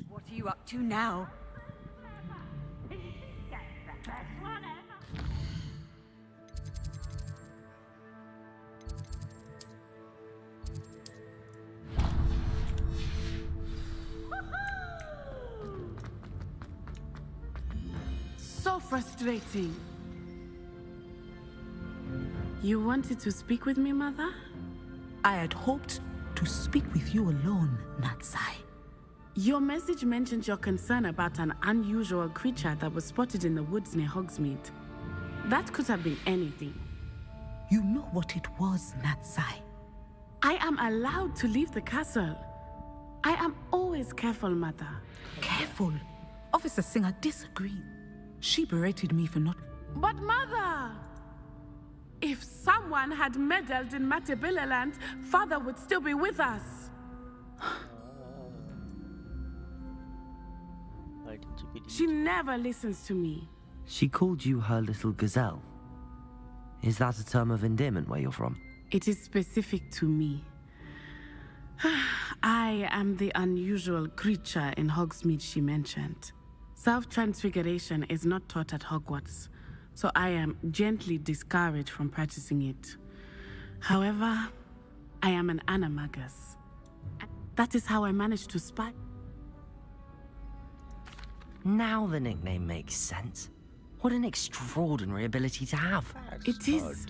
What are you up to now? So frustrating. You wanted to speak with me, Mother? I had hoped to speak with you alone, Natsai. Your message mentioned your concern about an unusual creature that was spotted in the woods near Hogsmeade. That could have been anything. You know what it was, Natsai. I am allowed to leave the castle. I am always careful, Mother. Careful? Officer Singer disagreed. She berated me for not... But Mother! If someone had meddled in Matabilaland, Father would still be with us. She never listens to me. She called you her little gazelle. Is that a term of endearment where you're from? It is specific to me. I am the unusual creature in Hogsmeade she mentioned. Self-transfiguration is not taught at Hogwarts, so I am gently discouraged from practicing it. However, I am an animagus. That is how I managed to spy. Now the nickname makes sense. What an extraordinary ability to have. It is.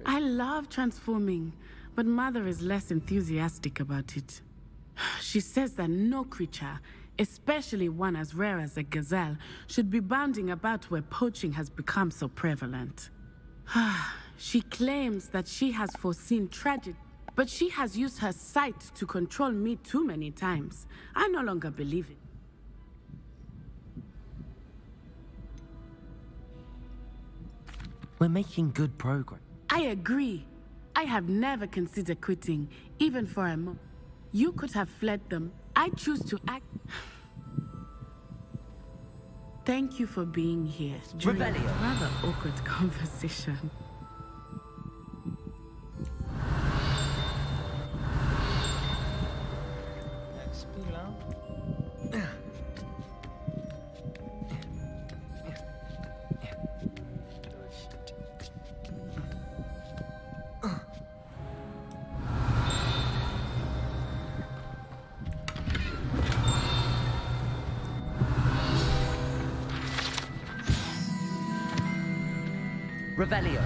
I love transforming, but Mother is less enthusiastic about it. She says that no creature, especially one as rare as a gazelle, should be bounding about where poaching has become so prevalent. She claims that she has foreseen tragedy, but she has used her sight to control me too many times. I no longer believe it. We're making good progress. I agree. I have never considered quitting, even for a moment. You could have fled them. I choose to act. Thank you for being here during a Revelio. rather awkward conversation. Revelio.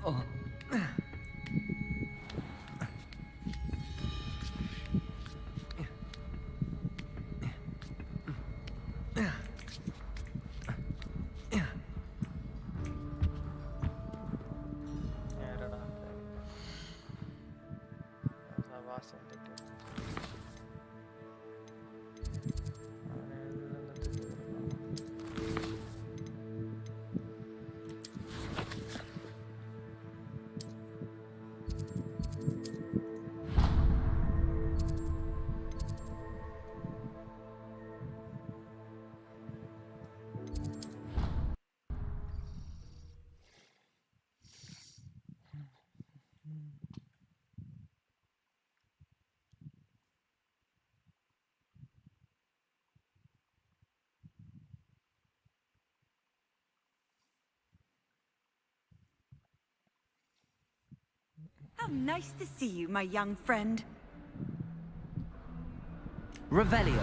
Oh. How nice to see you, my young friend. Revelio.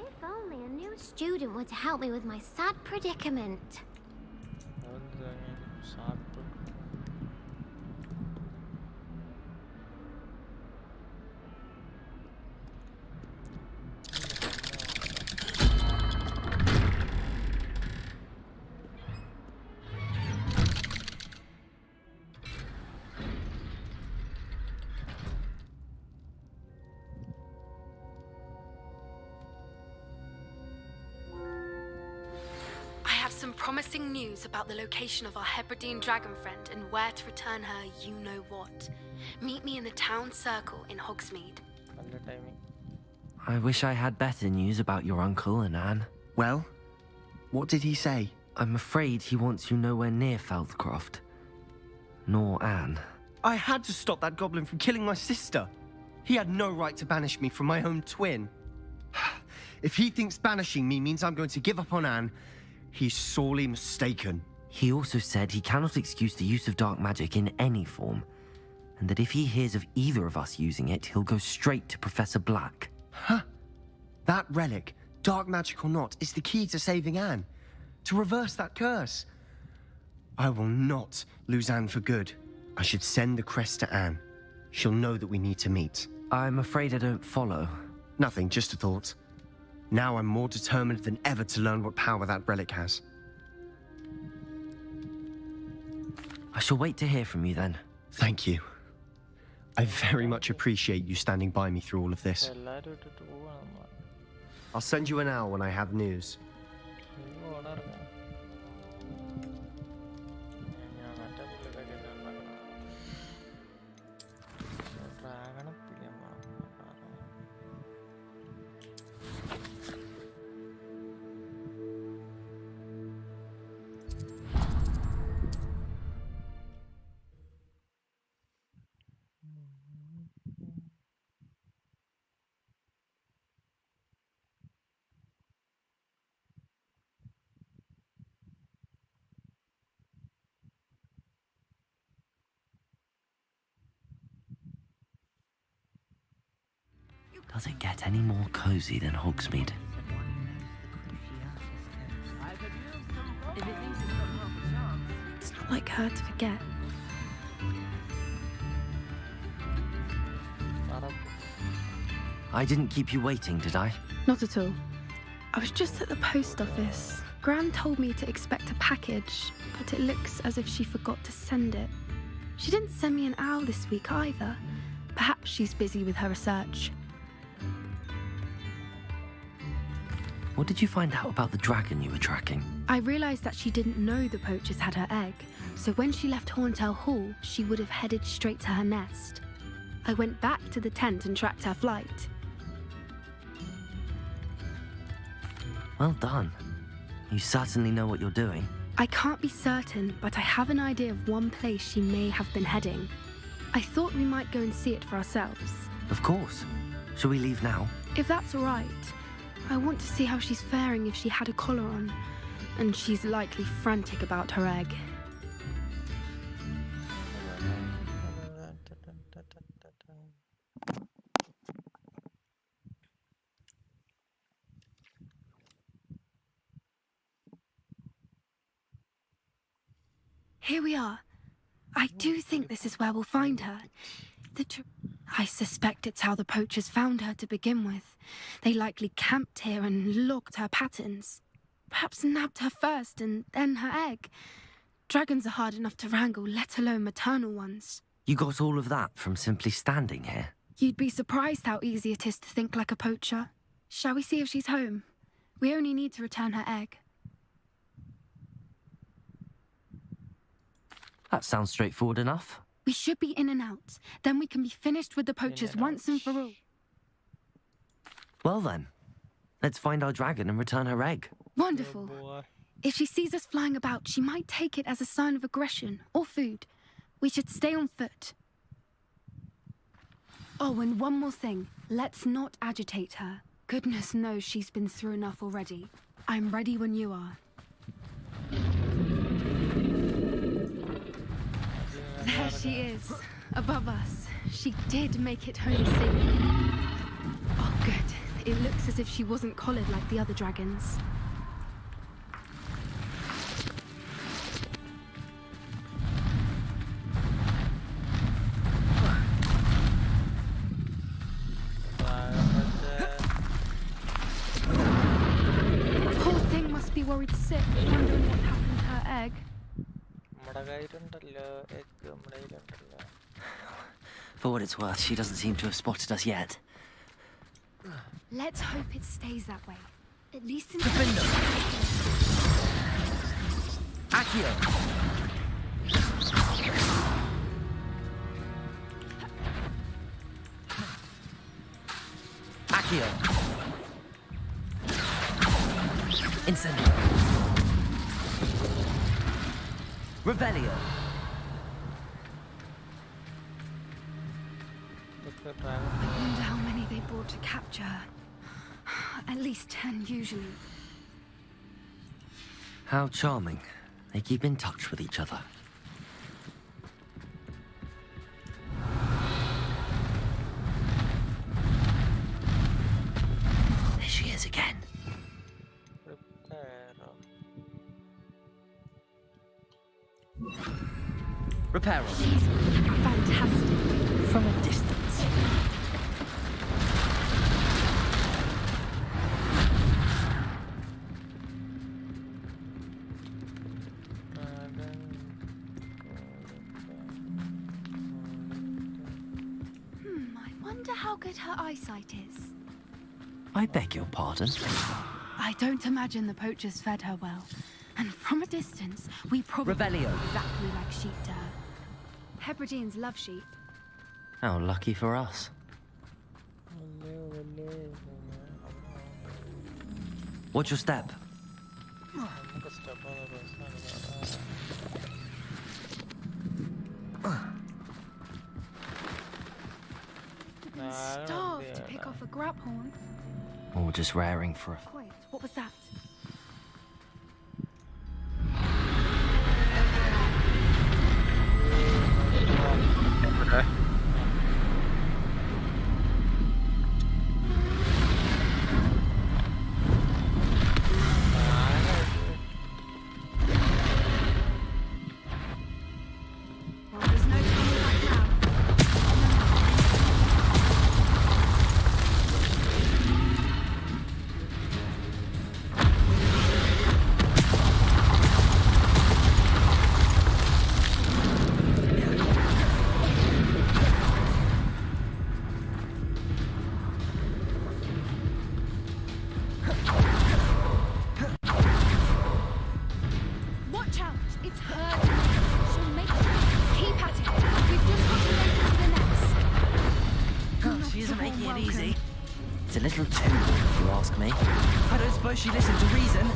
If only a new student were to help me with my sad predicament. Some promising news about the location of our Hebridean dragon friend and where to return her you-know-what. Meet me in the town circle in Hogsmeade. I wish I had better news about your uncle and Anne. Well, what did he say? I'm afraid he wants you nowhere near Feldcroft. Nor Anne. I had to stop that goblin from killing my sister. He had no right to banish me from my own twin. If he thinks banishing me means I'm going to give up on Anne, he's sorely mistaken. He also said he cannot excuse the use of dark magic in any form, and that if he hears of either of us using it, he'll go straight to Professor Black. Huh? That relic, dark magic or not, is the key to saving Anne. To reverse that curse. I will not lose Anne for good. I should send the crest to Anne. She'll know that we need to meet. I'm afraid I don't follow. Nothing, just a thought. Now I'm more determined than ever to learn what power that relic has. I shall wait to hear from you then. Thank you. I very much appreciate you standing by me through all of this. I'll send you an owl when I have news. Does it get any more cozy than Hogsmeade? It's not like her to forget. I didn't keep you waiting, did I? Not at all. I was just at the post office. Gran told me to expect a package, but it looks as if she forgot to send it. She didn't send me an owl this week either. Perhaps she's busy with her research. What did you find out about the dragon you were tracking? I realized that she didn't know the poachers had her egg, so when she left Horntail Hall, she would have headed straight to her nest. I went back to the tent and tracked her flight. Well done. You certainly know what you're doing. I can't be certain, but I have an idea of one place she may have been heading. I thought we might go and see it for ourselves. Of course. Shall we leave now? If that's all right. I want to see how she's faring if she had a collar on. And she's likely frantic about her egg. Here we are. I do think this is where we'll find her. I suspect it's how the poachers found her to begin with. They likely camped here and logged her patterns. Perhaps nabbed her first and then her egg. Dragons are hard enough to wrangle, let alone maternal ones. You got all of that from simply standing here? You'd be surprised how easy it is to think like a poacher. Shall we see if she's home? We only need to return her egg. That sounds straightforward enough. We should be in and out. Then we can be finished with the poachers once and for all. Well then, let's find our dragon and return her egg. Wonderful. If she sees us flying about, she might take it as a sign of aggression or food. We should stay on foot. Oh, and one more thing. Let's not agitate her. Goodness knows she's been through enough already. I'm ready when you are. There she is, above us. She did make it home safely. Oh, good. It looks as if she wasn't collared like the other dragons. Poor thing must be worried sick, wondering what happened to her egg. For what it's worth, she doesn't seem to have spotted us yet. Let's hope it stays that way. At least in Accio! Accio! Incendio! Revelio! I wonder how many they brought to capture her. At least 10 usually. How charming. They keep in touch with each other. There she is again. Reparo. She's fantastic. From a distance. I wonder how good her eyesight is. I beg your pardon? I don't imagine the poachers fed her well. And from a distance, we probably Revelio. look exactly like sheep to her. Hebrideans love sheep. How lucky for us. Watch your step. Starved to pick off a grabhorn. Or just raring for a... Quiet, what was that? a little too warm, if you ask me. I don't suppose she listened to reason.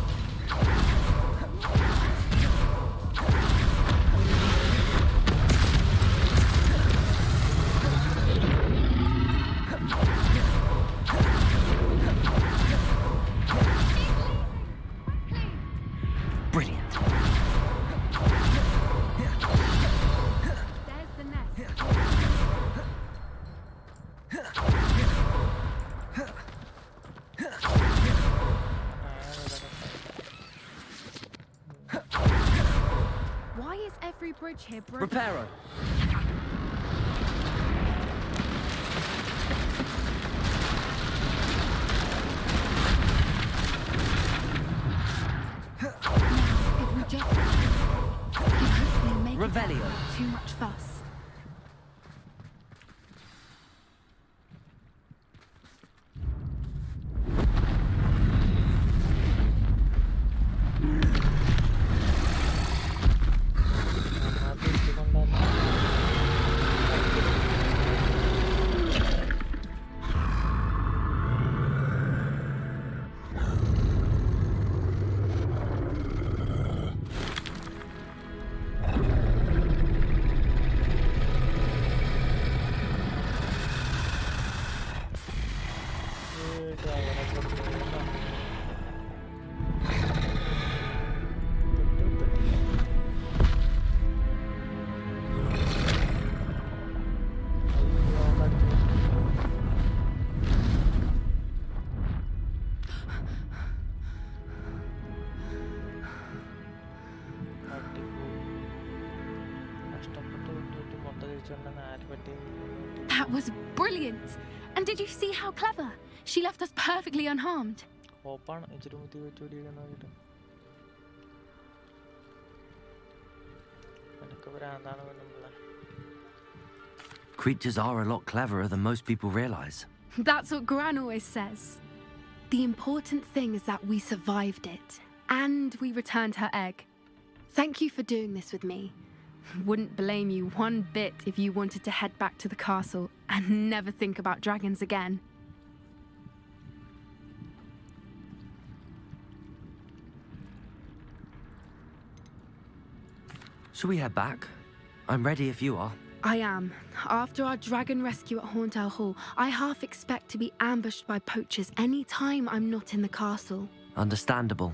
Brilliant. There's the nest. Why is every bridge here broken? Reparo. If we just we can hopefully make Revelio. it without too much fuss. That was brilliant! And did you see how clever? She left us perfectly unharmed. Creatures are a lot cleverer than most people realize. That's what Gran always says. The important thing is that we survived it, and we returned her egg. Thank you for doing this with me. Wouldn't blame you one bit if you wanted to head back to the castle and never think about dragons again. Shall we head back? I'm ready if you are. I am. After our dragon rescue at Hauntow Hall, I half expect to be ambushed by poachers any time I'm not in the castle. Understandable.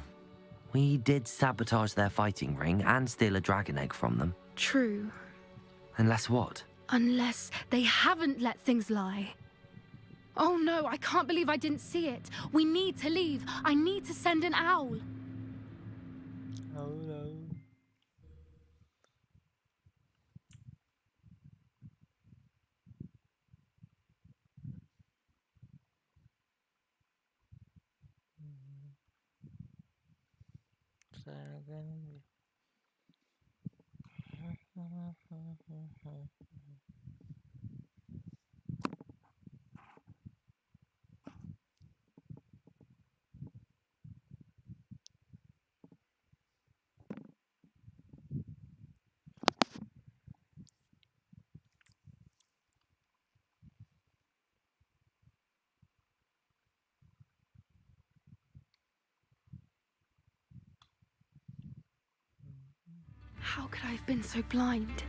We did sabotage their fighting ring and steal a dragon egg from them. True. Unless what? Unless they haven't let things lie. Oh no, I can't believe I didn't see it. We need to leave. I need to send an owl. How could I have been so blind?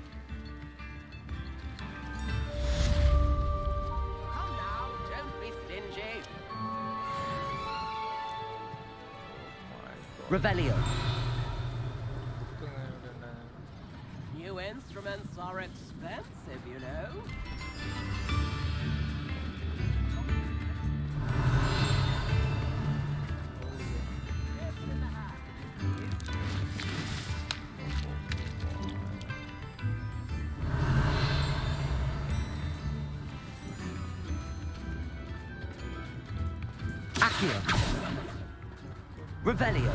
Come now, don't be stingy. Revelio. New instruments are expensive, you know. Revelio.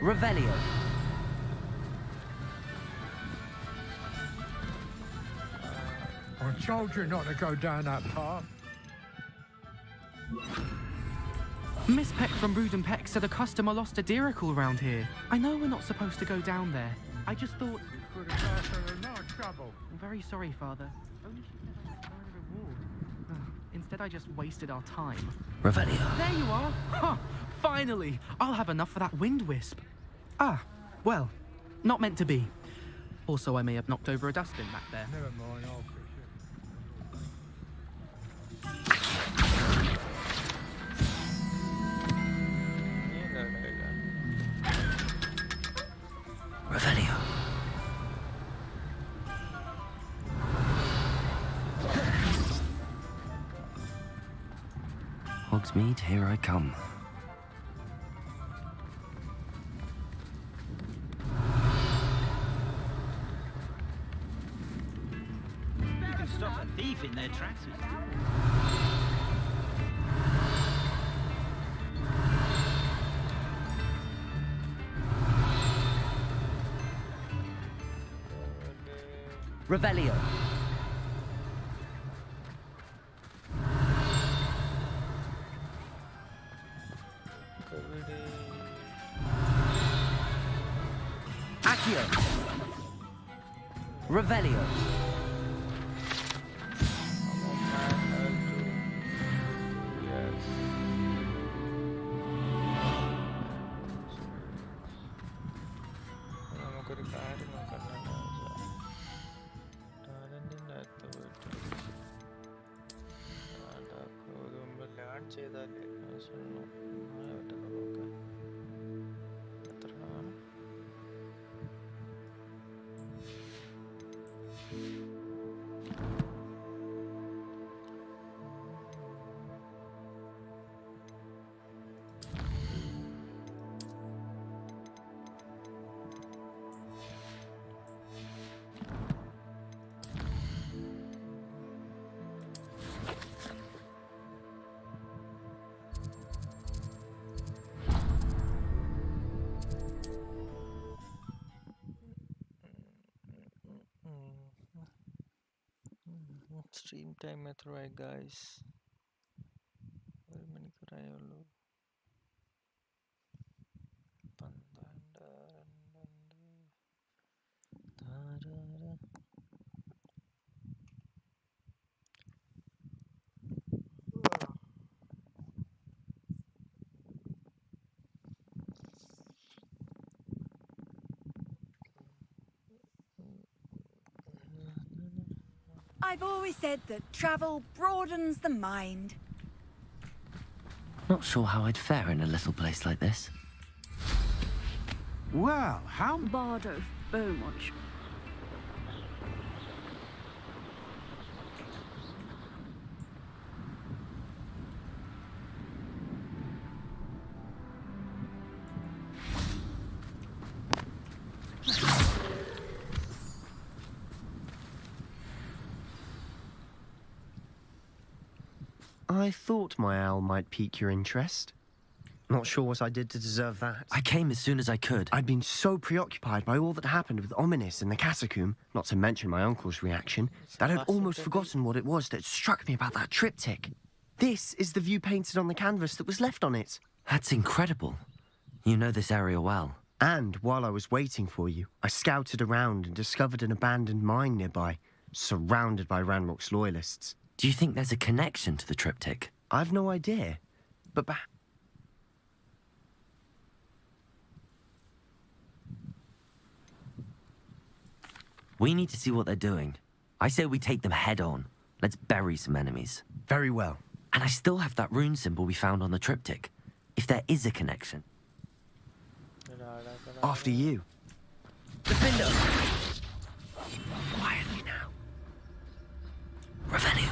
Revelio. I told you not to go down that path. Miss Peck from Bruden Peck said a customer lost a diricle around here. I know we're not supposed to go down there. I just thought... You could have got her in no trouble. I'm very sorry, Father. Only she said I should earn a reward. Instead, I just wasted our time. Revelio. There you are! Huh! Finally! I'll have enough for that wind wisp. Ah, well, not meant to be. Also, I may have knocked over a dustbin back there. Never mind, I'll fix Revelio. Hogsmeade, here I come. You can stop a thief in their tracks. Revelio. Accio. Revelio. Stream time എത്രയായി guys? ഒരു മണിക്കൂറായുള്ളൂ. 12. I've always said that travel broadens the mind. Not sure how I'd fare in a little place like this. Well, how... Bardo, Beaumont. I thought my owl might pique your interest. Not sure what I did to deserve that. I came as soon as I could. I'd been so preoccupied by all that happened with Ominis and the catacomb, not to mention my uncle's reaction, that I'd almost forgotten what it was that struck me about that triptych. This is the view painted on the canvas that was left on it. That's incredible. You know this area well. And while I was waiting for you, I scouted around and discovered an abandoned mine nearby, surrounded by Ranrock's loyalists. Do you think there's a connection to the triptych? I've no idea, but we need to see what they're doing. I say we take them head on. Let's bury some enemies. Very well. And I still have that rune symbol we found on the triptych. If there is a connection. After you. Defender! Quietly now. Revenue.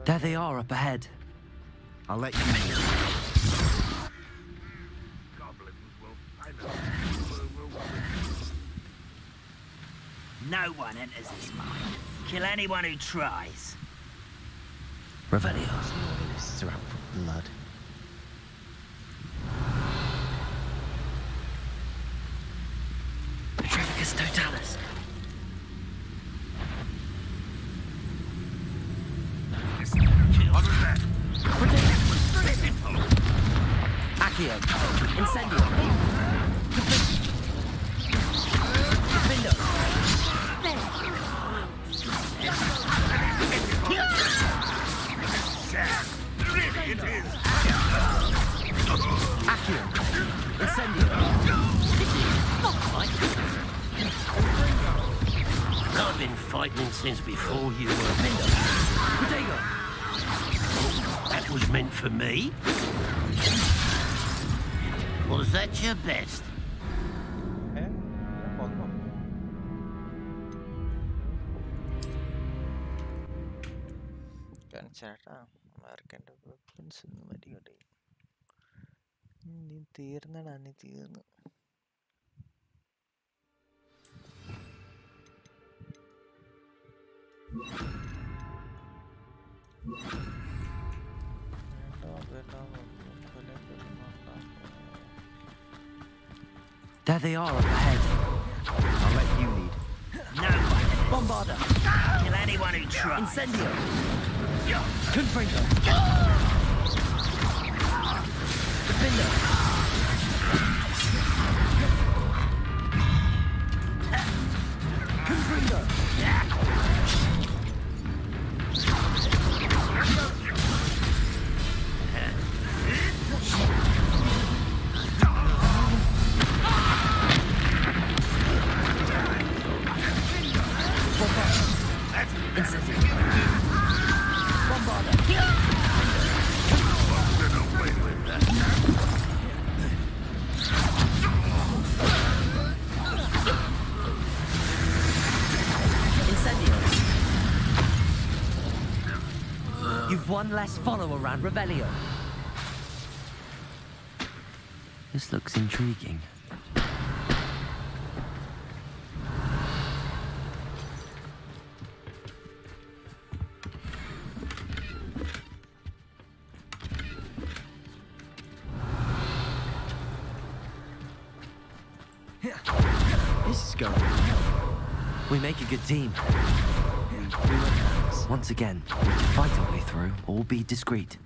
There they are up ahead. I'll let you know. No one enters his mind. Kill anyone who tries. Revelio. Loyalists are out for blood. Petrificus totalis. Accio. Incendio. Window. Accio. Incendio. I've been fighting since before you were. Protego. That was meant for me? Was that your best? ചേട്ടാ അമേരിക്കൻ്റെ weapons ഒന്നും മതിയോടെ നീ തീർന്നടാ നീ തീർന്നു There they are up ahead. I'll let you lead. No one. Bombarda. Kill anyone who tries. Incendio. Confringo. Defender. Confringo. You've one less follower around Revelio. This looks intriguing. This is going. We make a good team. Once again, we can fight our way through or be discreet.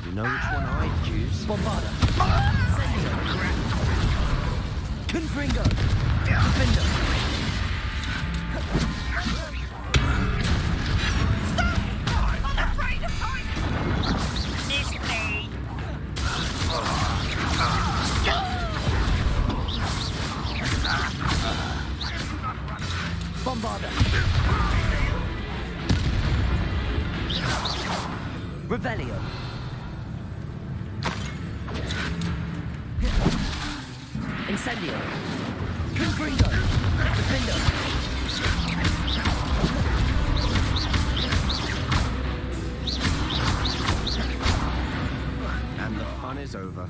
You know which one I'd choose? Bombarda. Confringo. Defender. Bombarda. Revelio. Incendio. Confringo. Defender. And the fun is over.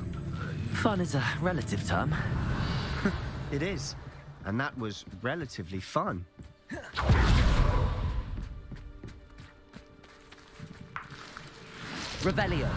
Fun is a relative term. It is. And that was relatively fun. Revelio.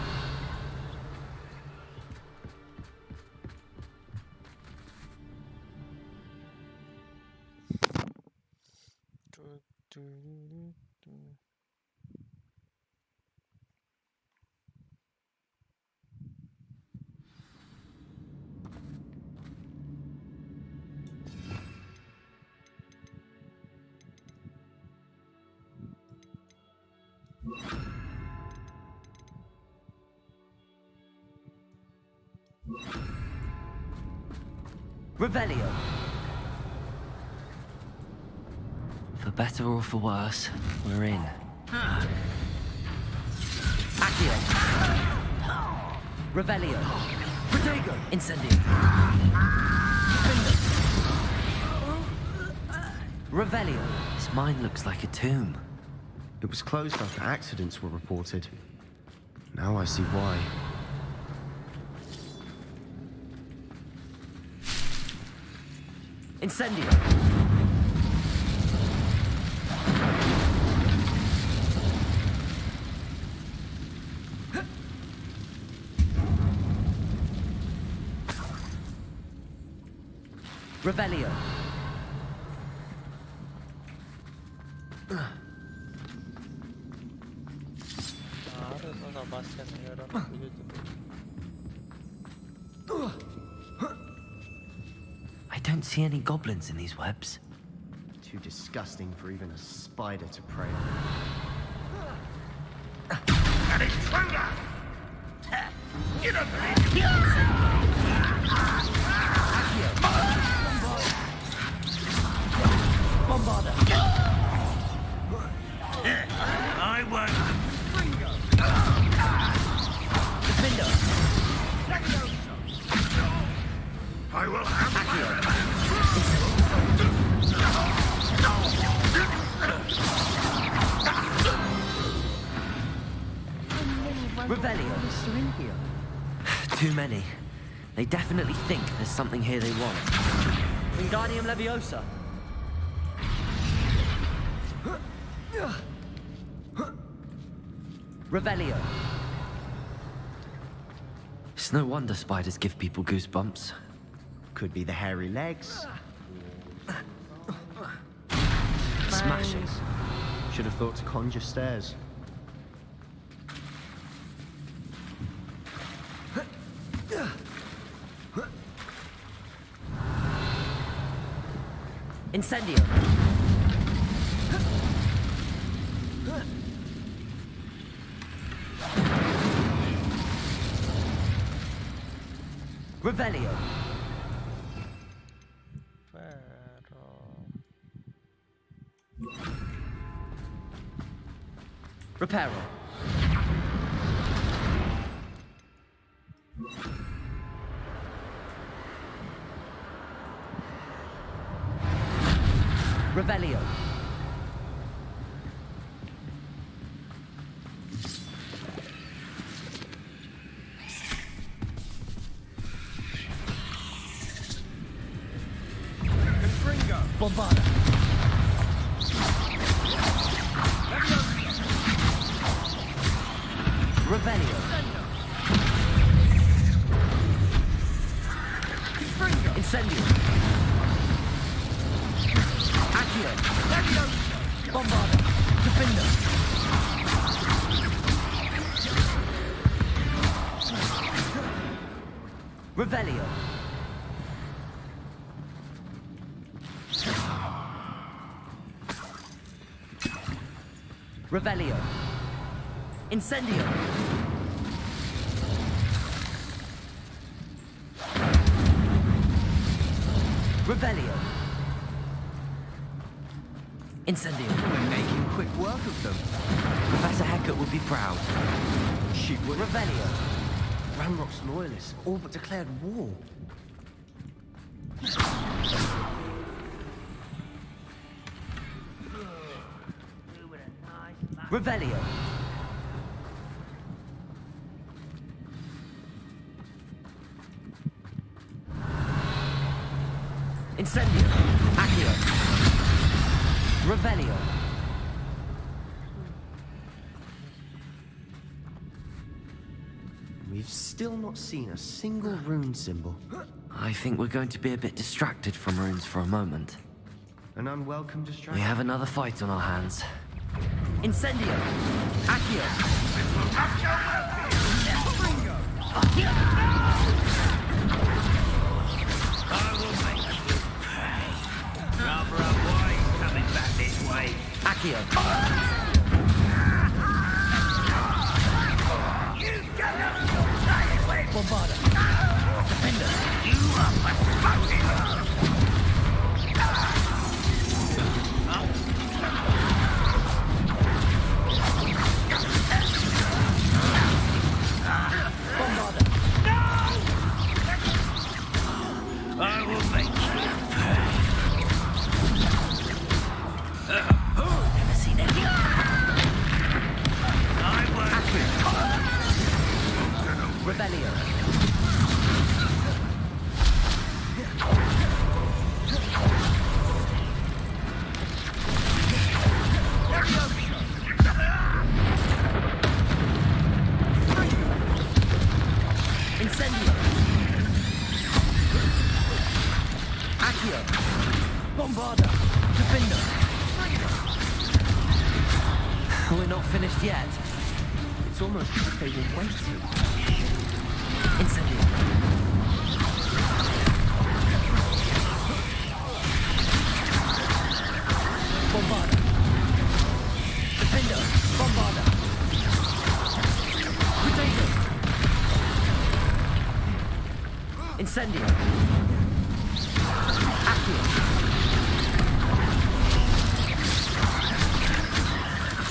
Revelio. For better or for worse, we're in. Accio. Revelio. Protego. Incendio. Revelio. This mine looks like a tomb. It was closed after accidents were reported. Now I see why. Incendio. Revelio. I don't see any goblins in these webs. Too disgusting for even a spider to prey on. An intruder! You don't believe me! Bombarder. I won't. Defender. I will have you. Revelio. Too many. They definitely think there's something here they want. Wingardium Leviosa. Revelio. It's no wonder spiders give people goosebumps. Could be the hairy legs. Smashing. Should have thought to conjure stairs. Incendio. Revelio. Reparo. Revelio. Bombarda. Revelio. Incendio. Accio. Bombarda. Defender. Revelio. Revelio. Incendio. Revelio. Incendio. We're making quick work of them. Professor Hecat would be proud. She would. Revelio. Ranrock's loyalists all but declared war. Revelio. Incendio. Accio. Revelio. We've still not seen a single rune symbol. I think we're going to be a bit distracted from runes for a moment. An unwelcome distraction. We have another fight on our hands. Incendio. Accio. I will make you pay. Rather a boy coming back this way. Accio. You cannot stay away. Bombarda. Defender. You are responsible. Bombarda. I will make you pay. Never seen anything. Accio! Bombarda! Defender! We're not finished yet. It's almost as if they were waiting. Incendio! Bombarda! Defender! Bombarda! Potato! Incendio! Accio!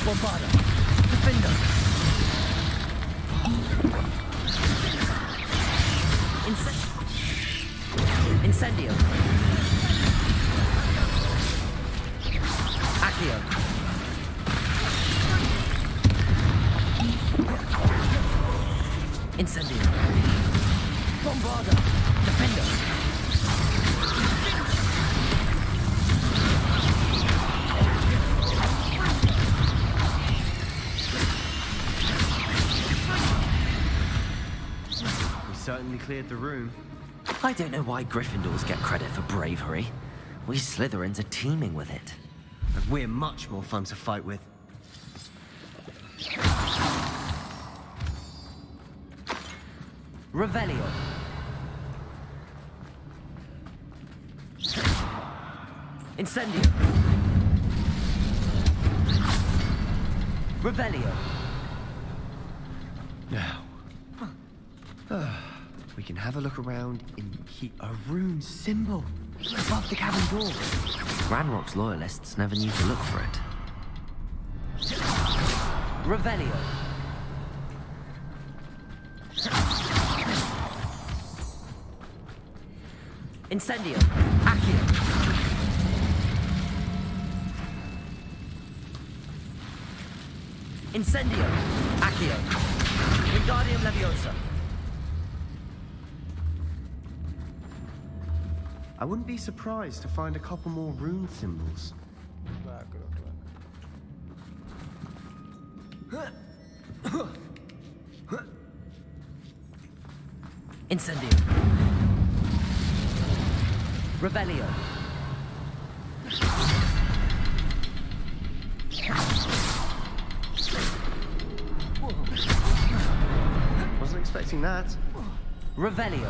Bombarda! Defender! Incendio! Accio! Incendio! Bombarda! Defender! We certainly cleared the room. I don't know why Gryffindors get credit for bravery. We Slytherins are teeming with it. And we're much more fun to fight with. Revelio! Incendio! Revelio! Now, we can have a look around in a rune symbol above the cabin door. Ranrock's loyalists never knew to look for it. Revelio! Incendio! Accio! Incendio! Accio! Wingardium Leviosa! I wouldn't be surprised to find a couple more rune symbols. Incendio! Revelio! Wasn't expecting that. Revelio!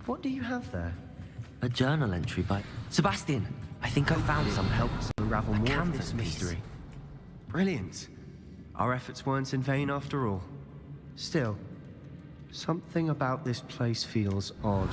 What do you have there? A journal entry by Sebastian. I think I found some help to unravel more of this piece. mystery. Brilliant. Our efforts weren't in vain after all. Still, something about this place feels odd.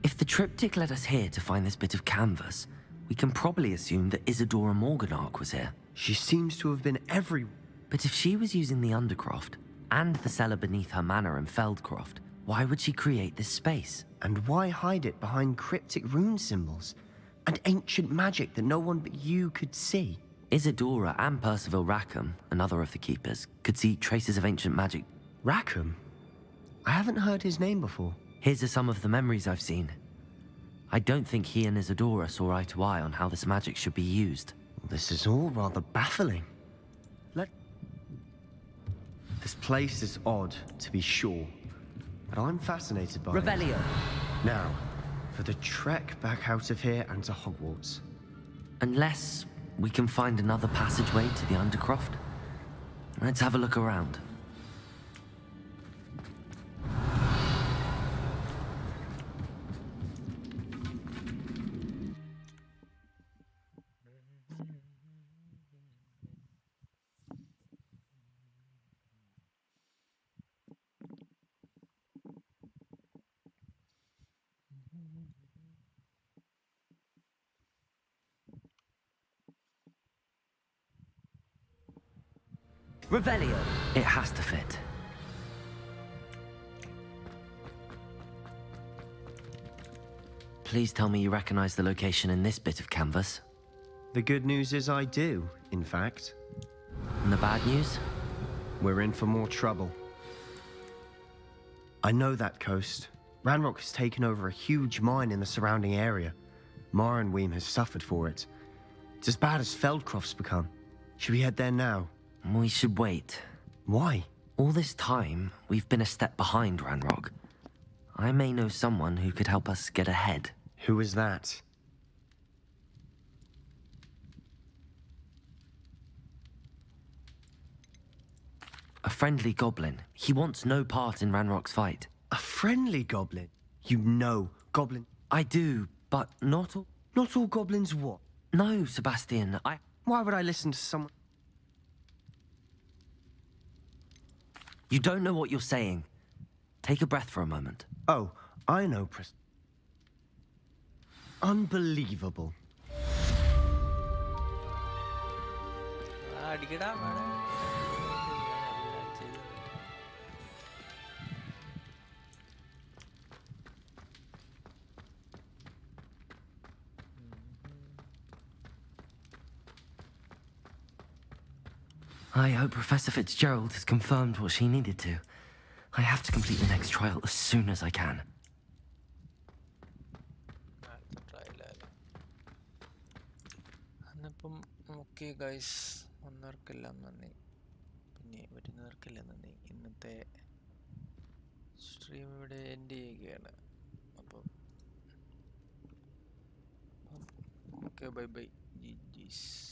If the triptych led us here to find this bit of canvas, we can probably assume that Isadora Morganach was here. She seems to have been everywhere. But if she was using the Undercroft, and the cellar beneath her manor in Feldcroft, why would she create this space? And why hide it behind cryptic rune symbols? And ancient magic that no one but you could see? Isadora and Percival Rackham, another of the Keepers, could see traces of ancient magic. Rackham? I haven't heard his name before. His are some of the memories I've seen. I don't think he and Isadora saw eye to eye on how this magic should be used. This is all rather baffling. This place is odd, to be sure, but I'm fascinated by Revelio. it. Now, for the trek back out of here and to Hogwarts. Unless we can find another passageway to the Undercroft. Let's have a look around. Revelio. It has to fit. Please tell me you recognize the location in this bit of canvas. The good news is I do, in fact. And the bad news? We're in for more trouble. I know that coast. Ranrock has taken over a huge mine in the surrounding area. Moranweem has suffered for it. It's as bad as Feldcroft's become. Should we head there now? We should wait. Why? All this time, we've been a step behind Ranrock. I may know someone who could help us get ahead. Who is that? A friendly goblin. He wants no part in Ranrock's fight. A friendly goblin? You know goblin... I do, but not all... Not all goblins what? No, Sebastian, Why would I listen to someone... You don't know what you're saying. Take a breath for a moment. Oh, I know, Unbelievable. I hope Professor Fitzgerald has confirmed what she needed to. I have to complete the next trial as soon as I can. Okay guys, വന്നവർക്കെല്ലാം നന്ദി. പിന്നെ വരുന്നവർക്കെല്ലാം നന്ദി. ഇന്നത്തെ stream ഇവിടെ end ചെയ്യുകയാണ്. അപ്പം okay, bye bye. GG's.